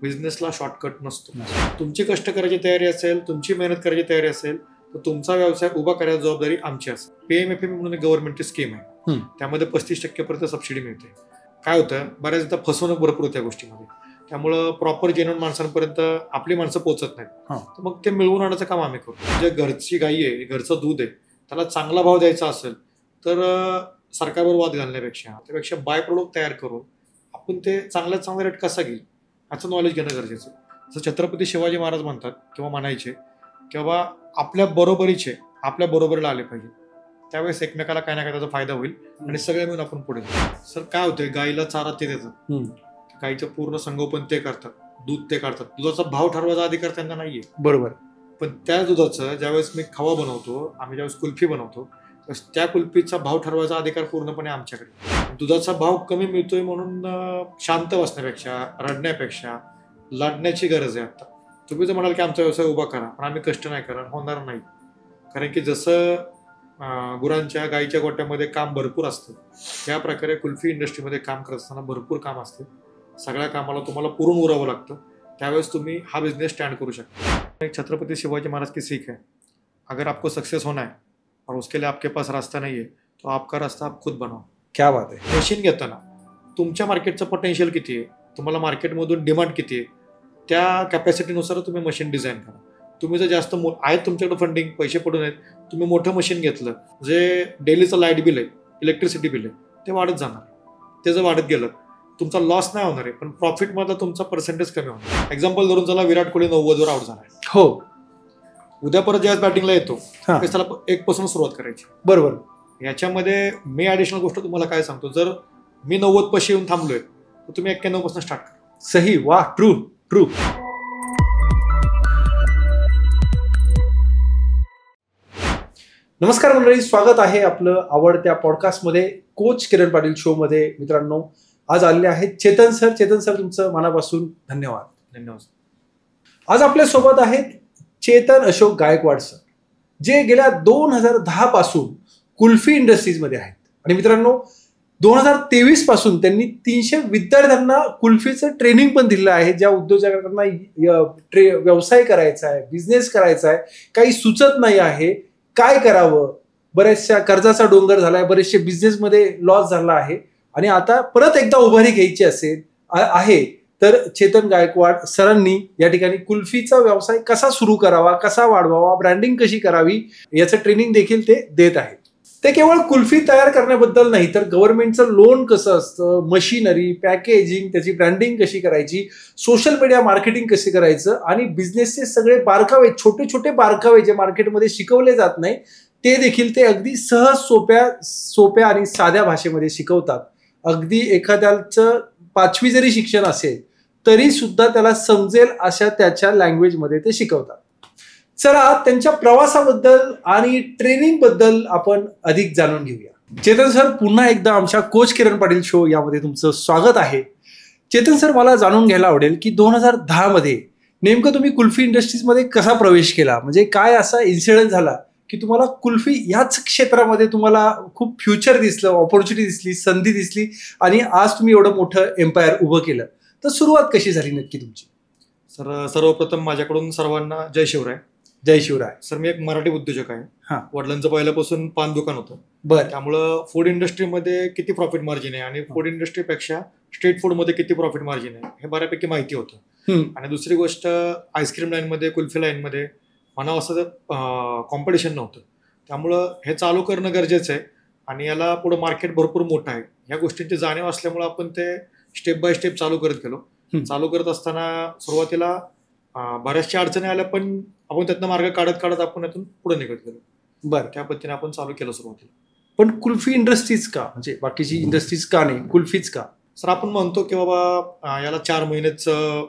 बिझनेसला shortcut नसतो. तुमची कष्ट करायची तयारी असेल, तुमची मेहनत करायची तयारी असेल तर तुमचा व्यवसाय उभा करायची जबाबदारी आमची असेल. PMFM म्हणून गव्हर्नमेंटची स्कीम आहे, त्यामध्ये 35% सबसिडी मिळते. काय होतं, बऱ्याचदा फसवणूक भरपूर होत्या गोष्टीमध्ये, त्यामुळं प्रॉपर जेन्युइन माणसांपर्यंत आपली माणसं पोहोचत नाहीत. तर मग ते मिळवून आणण्याचं काम आम्ही करतो. जे घरची गाई आहे, घरचं दूध आहे, त्याला चांगला भाव द्यायचा असेल तर सरकारवर वाद घालण्यापेक्षा त्यापेक्षा बाय प्रोडक्ट तयार करून आपण ते चांगल्यात चांगला रेट कसा घेईल याचं नॉलेज घेणं गरजेचं आहे. जसं छत्रपती शिवाजी महाराज म्हणतात किंवा म्हणायचे किंवा आपल्या बरोबरीचे आपल्या बरोबरीला आले पाहिजे, त्यावेळेस एकमेकाला काही ना काही त्याचा फायदा होईल आणि सगळे मिळून आपण पुढे जाऊ. सर काय होतंय, गाईला चारा ते देतात, गाईचं पूर्ण संगोपन ते करतात, दूध ते काढतात, दुधाचा भाव ठरवायचा अधिकार त्यांना नाहीये. बरोबर. पण त्या दुधाचं ज्यावेळेस मी खवा बनवतो, आम्ही ज्यावेळेस कुल्फी बनवतो, त्या कुल्फीचा भाव ठरवायचा अधिकार पूर्णपणे आमच्याकडे. दुधाचा भाव कमी मिळतोय म्हणून शांत बसण्यापेक्षा, रडण्यापेक्षा लढण्याची गरज आहे. आता तुम्ही जर म्हणाल की आमचा व्यवसाय उभा करा, पण आम्ही कष्ट नाही करा, होणार नाही. कारण की जसं गुरांच्या गाईच्या गोट्यामध्ये काम भरपूर असतं, त्या प्रकारे कुल्फी इंडस्ट्रीमध्ये काम करत असताना भरपूर काम असते. सगळ्या कामाला तुम्हाला पुरून उरावं लागतं, त्यावेळेस तुम्ही हा बिझनेस स्टँड करू शकता. छत्रपती शिवाजी महाराज की सीख है, अगर आपको सक्सेस होना है और उसके लिए आपके पास रास्ता नहीं है तो आपका रास्ता आप खुद बनाओ. क्या बात आहे. मशीन घेताना तुमच्या मार्केटचं पोटेन्शियल किती आहे, तुम्हाला मार्केटमधून डिमांड किती आहे, त्या कॅपॅसिटीनुसार तुम्ही मशीन डिझाईन करा. तुम्ही जर जास्त आहेत तुमच्याकडे फंडिंग, पैसे पडून आहेत, तुम्ही मोठं मशीन घेतलं, जे डेलीचं लाईट बिल आहे, इलेक्ट्रिसिटी बिल आहे, ते वाढत जाणार. ते जर वाढत गेलं तुमचा लॉस नाही होणार आहे, पण प्रॉफिटमधला तुमचा पर्सेंटेज कमी होणार. एक्झाम्पल धरून चला, विराट कोहली 90वर आउट झाला आहे. हो, उद्या परत ज्यावेळेस बॅटिंगला येतो त्याला 1 पासून सुरुवात करायची. बरोबर. याच्यामध्ये मी ऍडिशनल गोष्ट तुम्हाला काय सांगतो, जर मी 90 पाशी येऊन थांबलोय तर तुम्ही 91 पासून स्टार्ट करा. सही. वा, ट्रू ट्रू. नमस्कार मंडळी, स्वागत आहे आपलं आवडत्या पॉडकास्टमध्ये, कोच किरण पाटील शो मध्ये. मित्रांनो, आज आलेले आहेत चेतन सर. चेतन सर, तुमचं मनापासून धन्यवाद. धन्यवाद. आज आपल्या सोबत आहेत चेतन अशोक गायकवाड सर, जे गेल्या 2010 पासून कुल्फी इंडस्ट्रीजमध्ये आहेत. आणि मित्रांनो, 2023 पासून त्यांनी 300 विद्यार्थ्यांना कुल्फीचं ट्रेनिंग पण दिलं आहे. ज्या उद्योजकांना व्यवसाय करायचा आहे, बिझनेस करायचा आहे, काही सुचत नाही आहे, काय करावं, बऱ्याचशा कर्जाचा डोंगर झालाय, बरेचसे बिझनेसमध्ये लॉस झाला आहे आणि आता परत एकदा उभारी घ्यायची आहे तर चेतन गायकवाड सरांनी या ठिकाणी कुल्फीचा व्यवसाय कसा सुरू करावा, कसा वाढवावा, ब्रँडिंग कशी करावी याचं ट्रेनिंग देखील ते देत आहेत. ते केवळ कुल्फी तयार करण्याबद्दल नाही, तर गव्हर्नमेंटचं लोन कसं असतं, मशिनरी, पॅकेजिंग, त्याची ब्रँडिंग कशी करायची, सोशल मीडिया मार्केटिंग कसे करायचं आणि बिझनेसचे सगळे बारकावे, छोटे छोटे बारकावे जे मार्केटमध्ये शिकवले जात नाही, ते देखील ते अगदी सहज सोप्या आणि साध्या भाषेमध्ये शिकवतात. अगदी एखाद्याचं 5वी जरी शिक्षण असेल तरी सुद्धा त्याला समजेल अशा त्याच्या लँग्वेजमध्ये ते शिकवतात. चला, त्यांच्या प्रवासाबद्दल आणि ट्रेनिंग बद्दल आपण अधिक जाणून घेऊया. चेतन सर, पुन्हा एकदा आमच्या कोच किरण पाटील शो यामध्ये तुमचं स्वागत आहे. चेतन सर, मला जाणून घ्यायला आवडेल की 2010 मध्ये नेमकं तुम्ही कुल्फी इंडस्ट्रीजमध्ये कसा प्रवेश केला, म्हणजे काय असा इन्सिडेंट झाला की तुम्हाला कुल्फी याच क्षेत्रामध्ये तुम्हाला खूप फ्युचर दिसलं, ऑपॉर्च्युनिटी दिसली, संधी दिसली आणि आज तुम्ही एवढं मोठं एम्पायर उभं केलं. तर सुरुवात कशी झाली नक्की तुमची? सर, सर्वप्रथम माझ्याकडून सर्वांना जय शिवराय. जय शिवराय. सर, मी एक मराठी उद्योजक आहे. वडिलांचं पहिल्यापासून पान दुकान होतं. बरं. त्यामुळं फूड इंडस्ट्रीमध्ये किती प्रॉफिट मार्जिन आहे आणि फूड इंडस्ट्रीपेक्षा स्ट्रीट फूडमध्ये किती प्रॉफिट मार्जिन आहे हे बऱ्यापैकी माहिती होतं. आणि दुसरी गोष्ट, आईस्क्रीम लाईनमध्ये, कुल्फी लाईनमध्ये म्हणावं असं कॉम्पिटिशन नव्हतं. त्यामुळं हे चालू करणं गरजेचं आहे आणि याला पुढं मार्केट भरपूर मोठं आहे. ह्या गोष्टींची जाणीव असल्यामुळे आपण ते स्टेप बाय स्टेप चालू करत गेलो. चालू करत असताना सुरुवातीला बऱ्याचशा अडचणी आल्या, पण आपण त्यातनं मार्ग काढत आपण यातून पुढे निघत गेलो. बरं. त्या पद्धतीने आपण चालू केलं सुरुवातीला. पण कुल्फी इंडस्ट्रीज का, म्हणजे बाकीची इंडस्ट्रीज का नाही, कुल्फीच का? सर, आपण म्हणतो की बाबा याला 4 महिन्याचं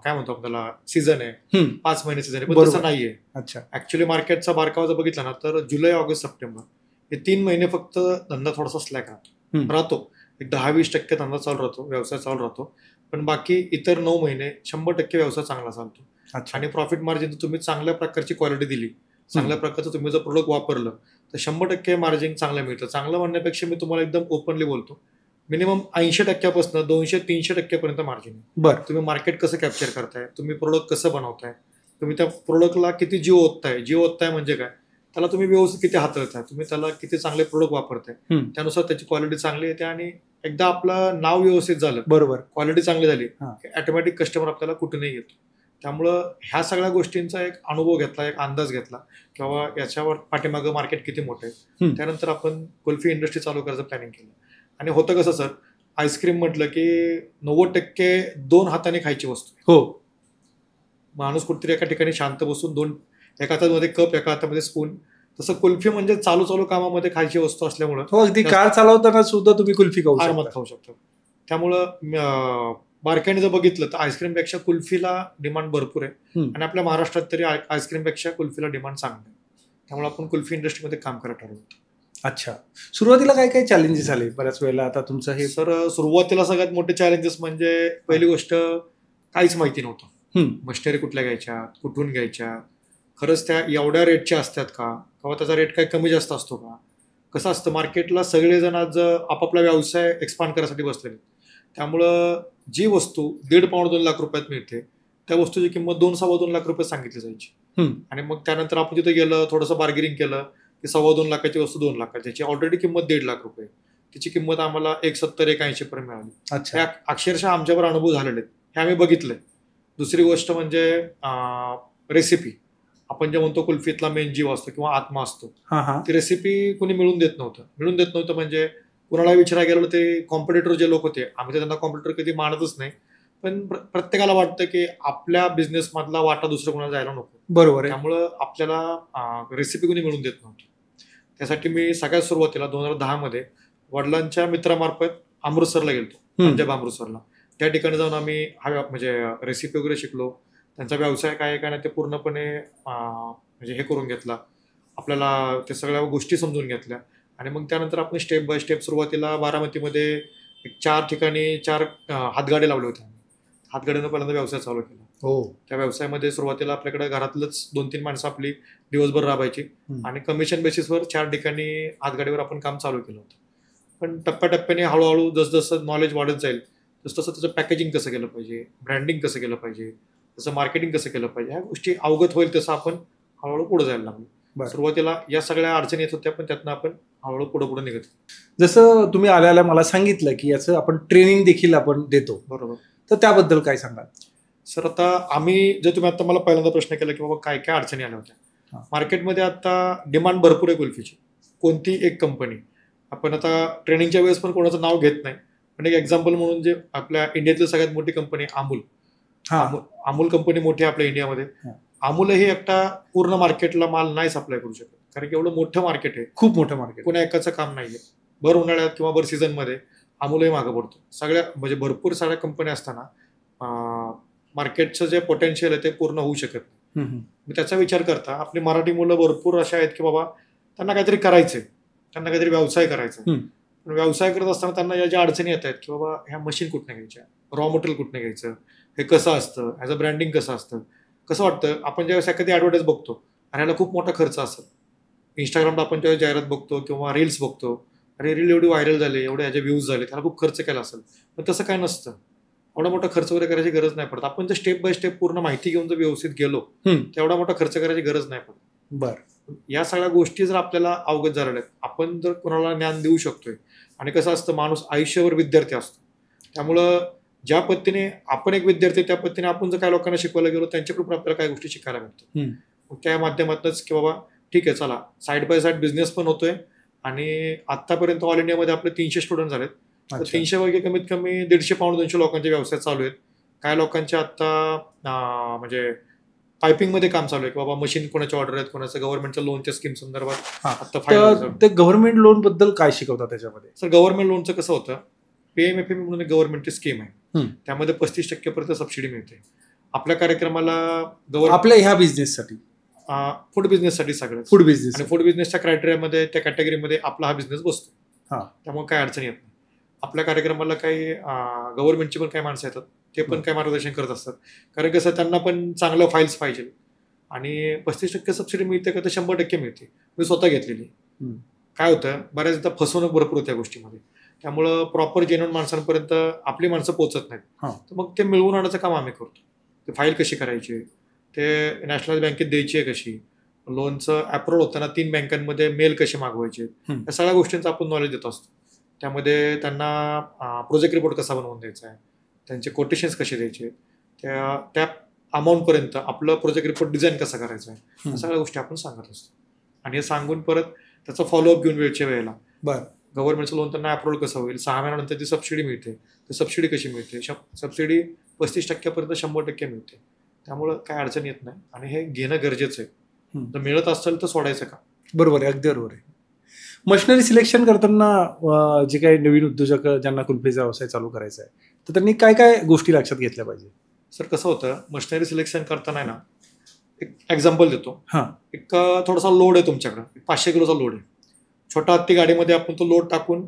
काय म्हणतो आपण त्याला सीझन आहे, 5 महिने सीझन आहे, पण तसं नाहीये. अच्छा. ऍक्च्युली मार्केटचा बारकावा जर बघितला ना तर जुलै, ऑगस्ट, सप्टेंबर हे 3 महिने फक्त धंदा थोडासा स्लॅक राहतो. एक 10-20% धंदा चालू राहतो, व्यवसाय चालू राहतो. पण बाकी इतर 9 महिने 100% व्यवसाय चांगला चालतो. आणि प्रॉफिट मार्जिन तुम्ही चांगल्या प्रकारची क्वालिटी दिली, चांगल्या प्रकारचं तुम्ही जर प्रोडक्ट वापरलं तर 100% मार्जिन चांगलं मिळतं. चांगलं म्हणण्यापेक्षा मी तुम्हाला एकदम ओपनली बोलतो, मिनिमम 80% 200-300% पर्यंत मार्जिन आहे. बरं. तुम्ही मार्केट कसं कॅप्चर करताय, तुम्ही प्रोडक्ट कसं बनवताय, तुम्ही त्या प्रोडक्टला किती जीव ओतताय म्हणजे काय, त्याला तुम्ही व्यवस्थित किती हाताळताय, तुम्ही त्याला किती चांगले प्रोडक्ट वापरताय, त्यानुसार त्याची क्वालिटी चांगली येते. आणि एकदा आपलं नाव व्यवस्थित झालं, बरोबर, क्वालिटी चांगली झाली, ऑटोमॅटिक कस्टमर आपल्याला कुठूनही येतो. त्यामुळं ह्या सगळ्या गोष्टींचा एक अनुभव घेतला, एक अंदाज घेतला की बाबा याच्यावर पाठीमागं मार्केट किती मोठं आहे. त्यानंतर आपण कुल्फी इंडस्ट्री चालू करायचं प्लॅनिंग केलं. आणि होतं कसं सर, आईस्क्रीम म्हटलं की 90% 2 हाताने खायची वस्तू. हो, माणूस कुठेतरी एका ठिकाणी शांत बसून एका हातामध्ये कप, एका हातामध्ये स्पून. तसं कुल्फी म्हणजे चालू कामामध्ये खायची वस्तू असल्यामुळं हो, अगदी कार चालवताना सुद्धा तुम्ही कुल्फी आरामात खाऊ शकता. त्यामुळं बारकाईने जर बघितलं तर आईस्क्रीमपेक्षा कुल्फीला डिमांड भरपूर आहे. आणि आपल्या महाराष्ट्रात तरी आईस्क्रीमपेक्षा कुल्फीला डिमांड चांगलं आहे. त्यामुळे आपण कुल्फी इंडस्ट्रीमध्ये काम करायला ठरवलं. अच्छा, सुरुवातीला काय काय चॅलेंजेस आले बऱ्याच वेळेला? आता तुमचं हे सर, सुरुवातीला सगळ्यात मोठे चॅलेंजेस म्हणजे पहिली गोष्ट, काहीच माहिती नव्हतं. मशिनरी कुठल्या घ्यायच्या, कुठून घ्यायच्या, खरंच त्या एवढ्या रेटच्या असतात का, किंवा त्याचा रेट काही कमी जास्त असतो का, कसं असतं मार्केटला. सगळेजण आज आपापला व्यवसाय एक्सपांड करायसाठी बसलेले. त्यामुळं जी वस्तू 1.5-2 लाख रुपयात मिळते, त्या वस्तूची किंमत 2-2.25 लाख रुपये सांगितली जायची. आणि मग त्यानंतर आपण तिथे गेलं, थोडंसं बार्गेनिंग केलं की 2.25 लाखाची वस्तू 2 लाखाची, त्याची ऑलरेडी किंमत 1.5 लाख रुपये, त्याची किंमत आम्हाला 1.70-1.80 पर्यंत मिळाली. अच्छा, अक्षरशः आमच्यावर अनुभव झालेले आहेत, हे आम्ही बघितलंय. दुसरी गोष्ट म्हणजे रेसिपी. आपण जे म्हणतो कुल्फीतला मेन जीव असतो किंवा आत्मा असतो, ती रेसिपी कोणी मिळून देत नव्हतं. म्हणजे कुणाला विचारायला गेलं ते कॉम्पिटिटर जे लोक होते, आम्ही तर त्यांना कॉम्पिटिटर कधी मानतच नाही, पण प्रत्येकाला वाटतं की आपल्या बिझनेस मधला वाटा दुसरं कोणाला जायला नको. बरोबर आहे. त्यामुळं आपल्याला रेसिपी कोणी मिळून देत नव्हती. त्यासाठी मी सगळ्यात सुरुवातीला 2010 मध्ये वडिलांच्या मित्रामार्फत अमृतसरला गेलो, पंजाब अमृतसरला. त्या ठिकाणी जाऊन आम्ही म्हणजे रेसिपी वगैरे शिकलो. त्यांचा व्यवसाय काय आहे काय नाही ते पूर्णपणे म्हणजे हे करून घेतला, आपल्याला ते सगळ्या गोष्टी समजून घेतल्या. आणि मग त्यानंतर आपण स्टेप बाय स्टेप सुरुवातीला बारामतीमध्ये 4 ठिकाणी 4 हातगाडे लावले होते. हातगाडीनं पहिल्यांदा व्यवसाय चालू केला. त्या व्यवसायामध्ये सुरुवातीला आपल्याकडे घरातलंच 2-3 माणसं आपली दिवसभर राबायची आणि कमिशन बेसिसवर 4 ठिकाणी हातगाडीवर आपण काम चालू केलं होतं. पण टप्प्याटप्प्याने हळूहळू जसं नॉलेज वाढत जाईल तसं त्याचं पॅकेजिंग कसं केलं पाहिजे, ब्रँडिंग कसं केलं पाहिजे, तसं मार्केटिंग कसं केलं पाहिजे, ह्या गोष्टी अवगत होईल तसं आपण हळूहळू पुढे जायला लागलो. सुरुवातीला या सगळ्या अडचणी येत होत्या, पण त्यातनं आपण हळूहळू पुढे निघत. जसं तुम्ही आल्याला मला सांगितलं की याचं आपण ट्रेनिंग देखील आपण देतो, बरोबर, तर त्याबद्दल काय सांगाल? सर, आता आम्ही जे तुम्ही आता मला पहिल्यांदा प्रश्न केला की बाबा काय काय अडचणी आल्या होत्या. मार्केटमध्ये आता डिमांड भरपूर आहे कुल्फीची. कोणती एक कंपनी, आपण आता ट्रेनिंगच्या वेळेस पण कोणाचं नाव घेत नाही, पण एक एक्झाम्पल म्हणून जे आपल्या इंडियातली सगळ्यात मोठी कंपनी अमूल कंपनी मोठी आहे आपल्या इंडियामध्ये. अमूल हे एकटा पूर्ण मार्केटला माल नाही सप्लाय करू शकत, कारण की एवढं मोठं मार्केट आहे, खूप मोठं मार्केट, कोणा एकाचं काम नाहीये. भर उन्हाळ्यात किंवा भर सीझनमध्ये अमूलही मागं पडतो. सगळ्या म्हणजे भरपूर साऱ्या कंपन्या असताना मार्केटचं जे पोटेन्शियल आहे ते पूर्ण होऊ शकत नाही. त्याचा विचार करता आपली मराठी मुलं भरपूर अशा आहेत की बाबा त्यांना काहीतरी करायचंय, त्यांना काहीतरी व्यवसाय करायचा. पण व्यवसाय करत असताना त्यांना या ज्या अडचणी येत आहेत की बाबा ह्या मशीन कुठनं घ्यायच्या, रॉ मटेरियल कुठनं घ्यायचं, हे कसं असतं, ह्याचं ब्रँडिंग कसं असतं, कसं वाटतं. आपण ज्यावेळेस एखादी ॲडव्हर्टाईज बघतो आणि ह्याला खूप मोठा खर्च असतो. इंस्टाग्रामला आपण ज्यावेळेस जाहिरात बघतो किंवा रील्स बघतो, अरे रील एवढी व्हायरल झाली, एवढे ह्याचे व्ह्यूज झाले, त्याला खूप खर्च केला असेल. पण तसं काय नसतं, एवढा मोठा खर्च वगैरे करायची गरज नाही पडत. आपण जर स्टेप बाय स्टेप पूर्ण माहिती घेऊन जर व्यवस्थित गेलो तेवढा मोठा खर्च करायची गरज नाही पडत. बरं, या सगळ्या गोष्टी जर आपल्याला अवगत झालेल्या आहेत, आपण जर कोणाला ज्ञान देऊ शकतोय. आणि कसं असतं, माणूस आयुष्यभर विद्यार्थी असतो. त्यामुळं ज्या पद्धतीने आपण एक विद्यार्थी, त्या पद्धतीने आपण जर काही लोकांना शिकवायला गेलो त्यांच्याकडून आपल्याला काही गोष्टी शिकायला मिळतात. त्या माध्यमातूनच की बाबा ठीक आहे, चला साईड बाय साईड बिझनेस पण होतोय. आणि आतापर्यंत ऑल इंडियामध्ये आपले 300 स्टुडंट झालेत. 300 पैकी कमीत कमी 150-200 लोकांचे व्यवसाय चालू आहेत. काही लोकांचे आता म्हणजे पायपिंगमध्ये काम चालू आहे की बाबा मशीन कोणाचे ऑर्डर आहेत, कोणाचं गव्हर्नमेंटच्या लोनच्या स्कीम संदर्भात आता फायदा. गव्हर्नमेंट लोन बद्दल काय शिकवतात त्याच्यामध्ये? सर, गव्हर्नमेंट लोनचं कसं होतं, PMFM म्हणून एक गव्हर्नमेंटची स्कीम आहे, त्यामध्ये 35% पर्यंत सबसिडी मिळते. आपल्या कार्यक्रमाला आपल्या ह्या बिझनेससाठी, फूड बिझनेससाठी, सगळं फूड बिझनेस आणि फूड बिझनेसच्या क्रायटेरियामध्ये त्या कॅटेगरीमध्ये आपला हा बिझनेस बसतो. त्यामुळे काही अडचण येत नाही. आपल्या कार्यक्रमाला काही गव्हर्नमेंटची पण काही माणसं येतात, ते पण काही मार्गदर्शन करत असतात. कारण कसं त्यांना पण चांगलं फाईल्स पाहिजे. आणि 35% सबसिडी मिळते का तर 100% मिळते. मी स्वतः घेतलेली. काय होतं, बऱ्याचदा फसवणूक भरपूर होत्या गोष्टीमध्ये. त्यामुळं प्रॉपर जेन्युइन माणसांपर्यंत आपली माणसं पोहोचत नाहीत. हा. तर मग ते मिळवून आणायचं काम आम्ही करतो. ते फाईल कशी करायची, ते नॅशनल बँकेत द्यायची आहे कशी, लोनचं अप्रुव्हल होताना 3 बँकांमध्ये मेल कसे मागवायचे, या सगळ्या गोष्टींचं आपण नॉलेज देत असतो. त्यामध्ये त्यांना प्रोजेक्ट रिपोर्ट कसा बनवून द्यायचा आहे, त्यांचे कोटेशन्स कसे द्यायचे, त्या अमाऊंटपर्यंत आपलं प्रोजेक्ट रिपोर्ट डिझाईन कसं करायचं आहे, या सगळ्या गोष्टी आपण सांगत असतो. आणि हे सांगून परत त्याचा फॉलोअप घेऊन वेळच्या वेळेला गव्हर्नमेंटचं लोन त्यांना अप्रुव्हल कसं होईल, 6 महिन्यानंतर ती सबसिडी मिळते, ती सबसिडी कशी मिळते, सबसिडी 35% 100% मिळते. त्यामुळं काय अडचण येत नाही आणि हे घेणं गरजेचं आहे. जर मिळत असेल तर सोडायचं का. बरोबर आहे, अगदी बरोबर आहे. मशिनरी सिलेक्शन करताना जे काही नवीन उद्योजक ज्यांना कुल्फीचा व्यवसाय चालू करायचा आहे तर त्यांनी काय काय गोष्टी लक्षात घेतल्या पाहिजे? सर कसं होतं, मशिनरी सिलेक्शन करताना ना एक एक्झाम्पल देतो. एक थोडासा लोड आहे तुमच्याकडे, 500 किलोचा लोड आहे. छोटा हत्ती गाडीमध्ये आपण तो लोड टाकून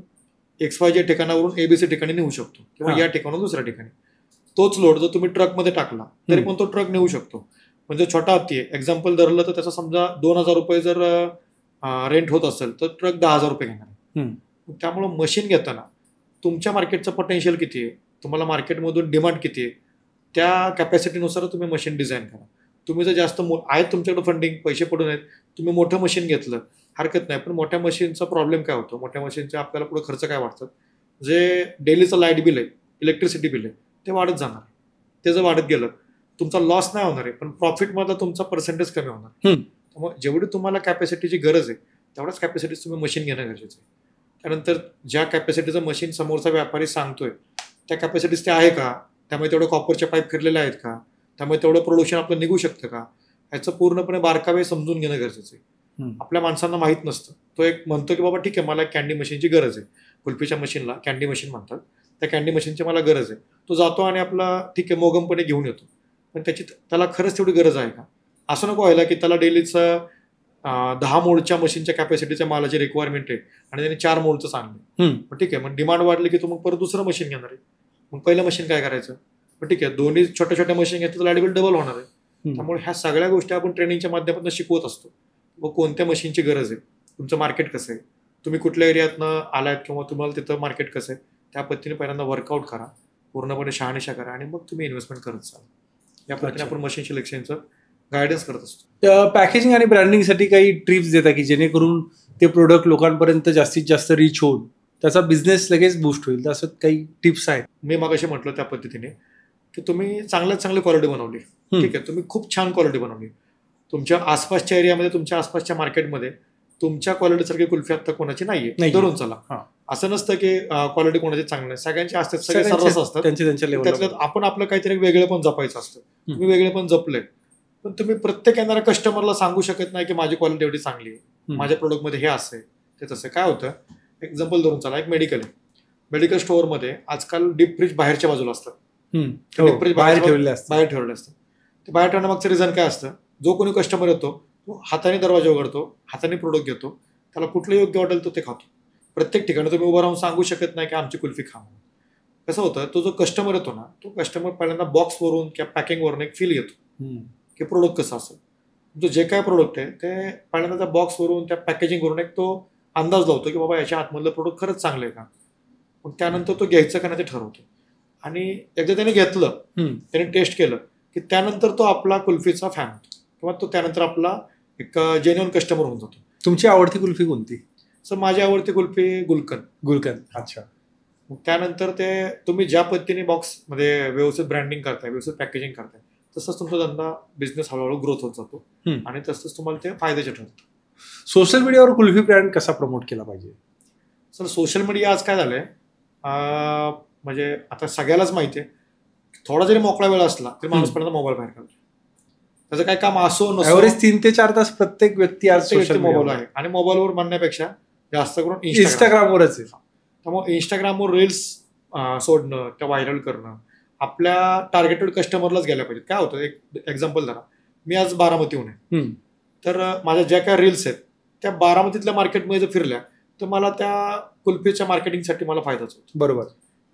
XYZ ठिकाणावरून ABC ठिकाणी नेऊ शकतो किंवा या ठिकाणावरून दुसऱ्या ठिकाणी. तोच लोड जर तुम्ही ट्रकमध्ये टाकला तरी पण तो ट्रक नेऊ शकतो. म्हणजे छोटा हत्ती आहे, एक्झाम्पल धरलं तर त्याचा समजा 2,000 रुपये जर रेंट होत असेल तर ट्रक 10,000 रुपये घेणार. त्यामुळं मशीन घेताना तुमच्या मार्केटचं पोटेन्शियल किती आहे, तुम्हाला मार्केटमधून डिमांड किती आहे, त्या कॅपॅसिटीनुसार तुम्ही मशीन डिझाईन करा. तुम्ही जर जास्त आहेत तुमच्याकडे फंडिंग, पैसे पडून आहेत, तुम्ही मोठं मशीन घेतलं हरकत नाही. पण मोठ्या मशीनचा प्रॉब्लेम काय होतो, मोठ्या मशीनचे आपल्याला पुढे खर्च काय वाटतात, जे डेलीचं लाईट बिल आहे, इलेक्ट्रिसिटी बिल आहे, ते वाढत जाणार आहे. ते जर वाढत गेलं तुमचा लॉस नाही होणार आहे, पण प्रॉफिटमधला तुमचा पर्सेंटेज कमी होणार. त्यामुळे जेवढी तुम्हाला कॅपॅसिटीची गरज आहे तेवढ्याच कॅपॅसिटीचं तुम्ही मशीन घेणं गरजेचं आहे. त्यानंतर ज्या कॅपॅसिटीचं मशीन समोरचा व्यापारी सांगतोय त्या कॅपॅसिटीज ते आहे का, त्यामुळे तेवढं कॉपरच्या पाईप फिरलेले आहेत का, त्यामुळे तेवढं प्रोडक्शन आपलं निघू शकतं का, ह्याचं पूर्णपणे बारकावे समजून घेणं गरजेचं आहे. आपल्या माणसांना माहीत नसतं. तो एक म्हणतो की बाबा ठीक आहे मला कॅन्डी मशीनची गरज आहे, कुल्फीच्या मशीनला कॅन्डी मशीन म्हणतात, त्या कॅन्डी मशीनची मला गरज आहे. तो जातो आणि आपला ठीक आहे मोगमपणे घेऊन येतो, पण त्याला खरंच तेवढी गरज आहे का. असं नको व्हायला की त्याला डेलीचं 10 मोडच्या मशीनच्या कॅपॅसिटीच्या मालाची रिक्वायरमेंट आहे आणि त्याने 4 मोडचं आणलं. मग ठीक आहे, मग डिमांड वाढली की तो मग परत दुसरं मशीन घेणार आहे. मग पहिलं मशीन काय करायचं, मग ठीक आहे दोन्ही छोट्या छोट्या मशीन घेतलं तर लाईट बिल डबल होणार आहे. त्यामुळे ह्या सगळ्या गोष्टी आपण ट्रेनिंगच्या माध्यमातून शिकवत असतो. व कोणत्या मशीनची गरज आहे, तुमचं मार्केट कसं आहे, तुम्ही कुठल्या एरियातनं आलात किंवा तुम्हाला तिथं मार्केट कसं आहे, त्या पद्धतीने पहिल्यांदा वर्कआउट करा, पूर्णपणे शहानिशा करा आणि मग तुम्ही इन्व्हेस्टमेंट करत जाल. या पद्धतीने आपण मशीन सिलेक्शनचं गायडन्स करत असतो. पॅकेजिंग आणि ब्रँडिंगसाठी काही ट्रिप्स देता की जेणेकरून ते प्रोडक्ट लोकांपर्यंत जास्तीत जास्त रीच होऊन त्याचा बिझनेस लगेच बूस्ट होईल, असं काही टिप्स आहेत? मी मगाशी म्हटलं त्या पद्धतीने की तुम्ही चांगल्यात चांगली क्वालिटी बनवली, ठीक आहे, तुम्ही खूप छान क्वालिटी बनवली, तुमच्या आसपासच्या एरियामध्ये तुमच्या आसपासच्या मार्केटमध्ये तुमच्या क्वालिटीसारखी कुल्फी आता कोणाची नाहीये, धरून चला. असं नसतं की क्वालिटी कोणाची चांगली नाही, सगळ्यांची असतात, सगळे सर्रास असतात. त्यातल्यात आपण आपलं काहीतरी वेगळे पण जपायचं असतं. तुम्ही वेगळे पण जपले, पण तुम्ही प्रत्येक येणाऱ्या कस्टमरला सांगू शकत नाही की माझी क्वालिटी एवढी चांगली आहे, माझ्या प्रोडक्टमध्ये हे असं आहे ते तसं. काय होतं, एक्झाम्पल धरून चला, एक मेडिकल आहे, मेडिकल स्टोअरमध्ये आजकाल डीप फ्रीज बाहेरच्या बाजूला असतात, डीप फ्रीज बाहेर ठेवलेले असतात. ते बाहेर ठेवण्यामागचं रिझन काय असतं, जो कोणी कस्टमर येतो तो हाताने दरवाजा उघडतो, हाताने प्रोडक्ट घेतो, त्याला कुठलं योग्य वाटेल तो ते खातो. प्रत्येक ठिकाणी तुम्ही उभं राहून सांगू शकत नाही की आमची कुल्फी खा. कसं होतं, तो जो कस्टमर येतो ना, तो कस्टमर पहिल्यांदा बॉक्सवरून किंवा पॅकिंगवरून एक फील घेतो की प्रोडक्ट कसं असेल. जो जे काय प्रोडक्ट आहे ते पहिल्यांदा त्या बॉक्सवरून त्या पॅकेजिंगवरून एक तो अंदाज लावतो की बाबा याच्या आतमधलं प्रोडक्ट खरंच चांगलं आहे का. मग त्यानंतर तो घ्यायचं का नाही ते ठरवतो. आणि एकदा त्याने घेतलं, त्याने टेस्ट केलं की त्यानंतर तो आपला कुल्फीचा फॅन होतो किंवा तो त्यानंतर आपला एक जेन्युइन कस्टमर होऊन जातो. तुमची आवडती कुल्फी कोणती? सर माझी आवडती कुल्फी गुलकंद. अच्छा. मग त्यानंतर ते तुम्ही ज्या पद्धतीने बॉक्समध्ये व्यवस्थित ब्रँडिंग करताय, व्यवस्थित पॅकेजिंग करताय, तसंच तुमचा धंदा बिझनेस हळूहळू ग्रोथ होत जातो आणि तसंच तुम्हाला ते फायद्याचे ठरतं. सोशल मीडियावर कुल्फी ब्रँड कसा प्रमोट केला पाहिजे? सर सोशल मीडिया आज काय झालंय, म्हणजे आता सगळ्यालाच माहिती आहे, थोडा जरी मोकळा वेळ असला तरी माणूस पहिल्यांदा मोबाईल बाहेर काढतो. त्याचं काय काम असो नसो, 3 ते 4 तास प्रत्येक व्यक्ती आज सोशल मोबाईल आहे आणि मोबाईलवर म्हणण्यापेक्षा जास्त करून इंस्टाग्रामवरच आहे. त्यामुळे इंस्टाग्रामवर रील्स सोडणं, त्या व्हायरल करणं, आपल्या टार्गेटेड कस्टमरलाच गेल्या पाहिजेत. काय होतं, एक एक्झाम्पल धरा, मी आज बारामतीहून आहे, तर माझ्या ज्या काय रील्स आहेत त्या बारामतीतल्या मार्केटमध्ये जर फिरल्या तर मला त्या कुल्फीच्या मार्केटिंगसाठी मला फायदाच होतो. बरोबर.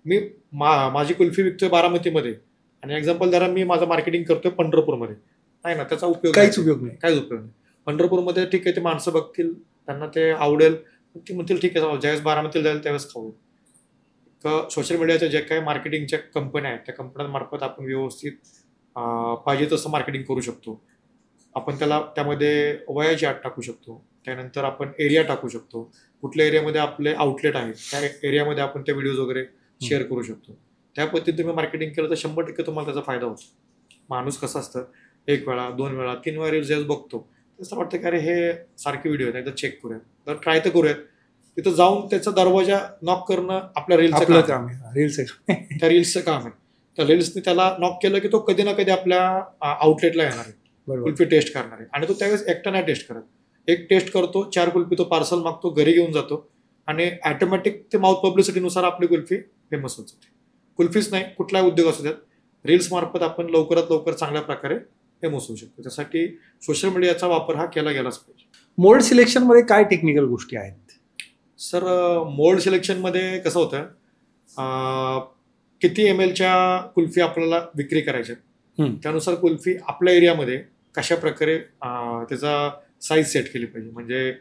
मी माझी कुल्फी विकतोय बारामतीमध्ये आणि एक्झाम्पल धरा मी माझं मार्केटिंग करतोय पंढरपूरमध्ये, नाही ना, त्याचा काहीच उपयोग नाही. पंढरपूरमध्ये ठीक आहे, ते माणसं बघतील, त्यांना ते आवडेल, ती म्हणतील ठीक आहे ज्यावेळेस बारामतीला जाईल त्यावेळेस खाऊ. सोशल मीडियाच्या ज्या काही मार्केटिंगच्या कंपन्या आहेत त्या कंपन्यांमार्फत आपण व्यवस्थित पाहिजे तसं मार्केटिंग करू शकतो. आपण त्यामध्ये वयाची अट टाकू शकतो. त्यानंतर आपण एरिया टाकू शकतो. कुठल्या एरियामध्ये आपले आउटलेट आहेत त्या एरियामध्ये आपण ते व्हिडिओज वगैरे शेअर करू शकतो. त्या पद्धतीने तुम्ही मार्केटिंग केलं तर 100% तुम्हाला त्याचा फायदा होतो. माणूस कसं असतं, 1 वेळा 2 वेळा 3 वेळा रील्स ज्यावेळेस बघतो तसं वाटतं की अरे हे सारखे व्हिडिओ आहेत, एकदा चेक करूयात, तर ट्राय तर करूयात. तिथं जाऊन त्याचा दरवाजा नॉक करणं आपल्या रील्सचं काम आहे. त्या रील्सचं काम आहे. त्या रील्सने त्याला नॉक केलं की तो कधी ना कधी आपल्या आउटलेटला येणार आहे, कुल्फी टेस्ट करणार आहे. आणि तो त्यावेळेस एकटा नाही टेस्ट करत, एक टेस्ट करतो, 4 कुल्फी तो पार्सल मागतो, घरी घेऊन जातो आणि ऑटोमॅटिक ते माउथ पब्लिसिटीनुसार आपली कुल्फी फेमस होत जाते. कुल्फीच नाही, कुठलाही उद्योग असू द्यात, रील्स मार्फत आपण लवकरात लवकर चांगल्या प्रकारे फेमस होऊ शकतो. त्यासाठी सोशल मीडियाचा वापर हा केला गेलाच पाहिजे. मोल्ड सिलेक्शन मध्ये काय टेक्निकल गोष्टी आहेत? सर, मोल्ड सिलेक्शन मध्ये कसं होतं, किती ml कुल्फी आपल्याला विक्री करायच्या त्यानुसार कुल्फी आपल्या एरियामध्ये कशा प्रकारे त्याचा साईज सेट केली पाहिजे. म्हणजे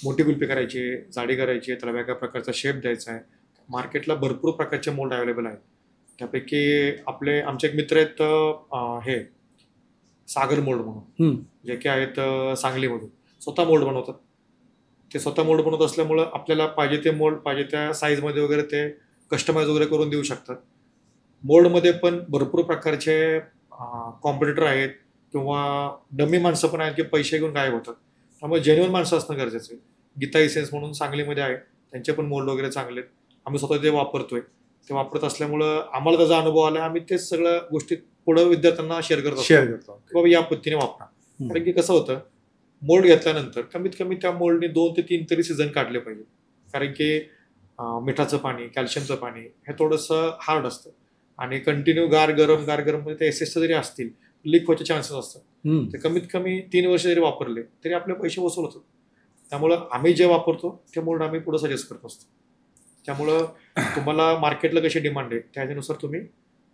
मोठी कुल्फी करायची, जाडी करायची, त्याला वेगळ्या प्रकारचा शेप द्यायचा आहे. मार्केटला भरपूर प्रकारचे मोल्ड अवेलेबल आहेत. त्यापैकी आमचे एक मित्र आहेत हे सागर मोल्ड म्हणून, जे की आहेत सांगलीमधून, स्वतः मोल्ड बनवतात. ते स्वतः मोल्ड बनवत असल्यामुळं आपल्याला पाहिजे ते मोल्ड पाहिजे त्या साईजमध्ये वगैरे ते कस्टमाइज वगैरे करून देऊ शकतात. मोल्डमध्ये पण भरपूर प्रकारचे कॉम्पिटिटर आहेत किंवा डमी माणसं पण आहेत की पैसे घेऊन गायब होतात. त्यामुळे जेन्युइन माणसं असणं गरजेचं आहे. गीता इसेन्स म्हणून सांगलीमध्ये आहे, त्यांचे पण मोल्ड वगैरे चांगले आहेत. आम्ही स्वतः ते वापरतोय. ते वापरत असल्यामुळं आम्हाला त्याचा अनुभव आला. आम्ही तेच सगळ्या गोष्टी पुढे विद्यार्थ्यांना शेअर करतो बाबा या पद्धतीने वापरा. कारण की कसं होतं, मोल्ड घेतल्यानंतर कमीत कमी त्या मोल्डने 2 ते 3 तरी सीझन काढले पाहिजे. कारण की मिठाचं पाणी, कॅल्शियमचं पाणी हे थोडंसं हार्ड असतं आणि कंटिन्यू गार गरम मध्ये ते एसेस जरी असतील लीक व्हायचे चान्सेस असतात. ते कमीत कमी 3 वर्ष जरी वापरले तरी आपले पैसे वसूल होतात. त्यामुळं आम्ही जे वापरतो ते मोल्ड आम्ही पुढे सजेस्ट करत असतो. त्यामुळं तुम्हाला मार्केटला कशी डिमांड आहे त्याच्यानुसार तुम्ही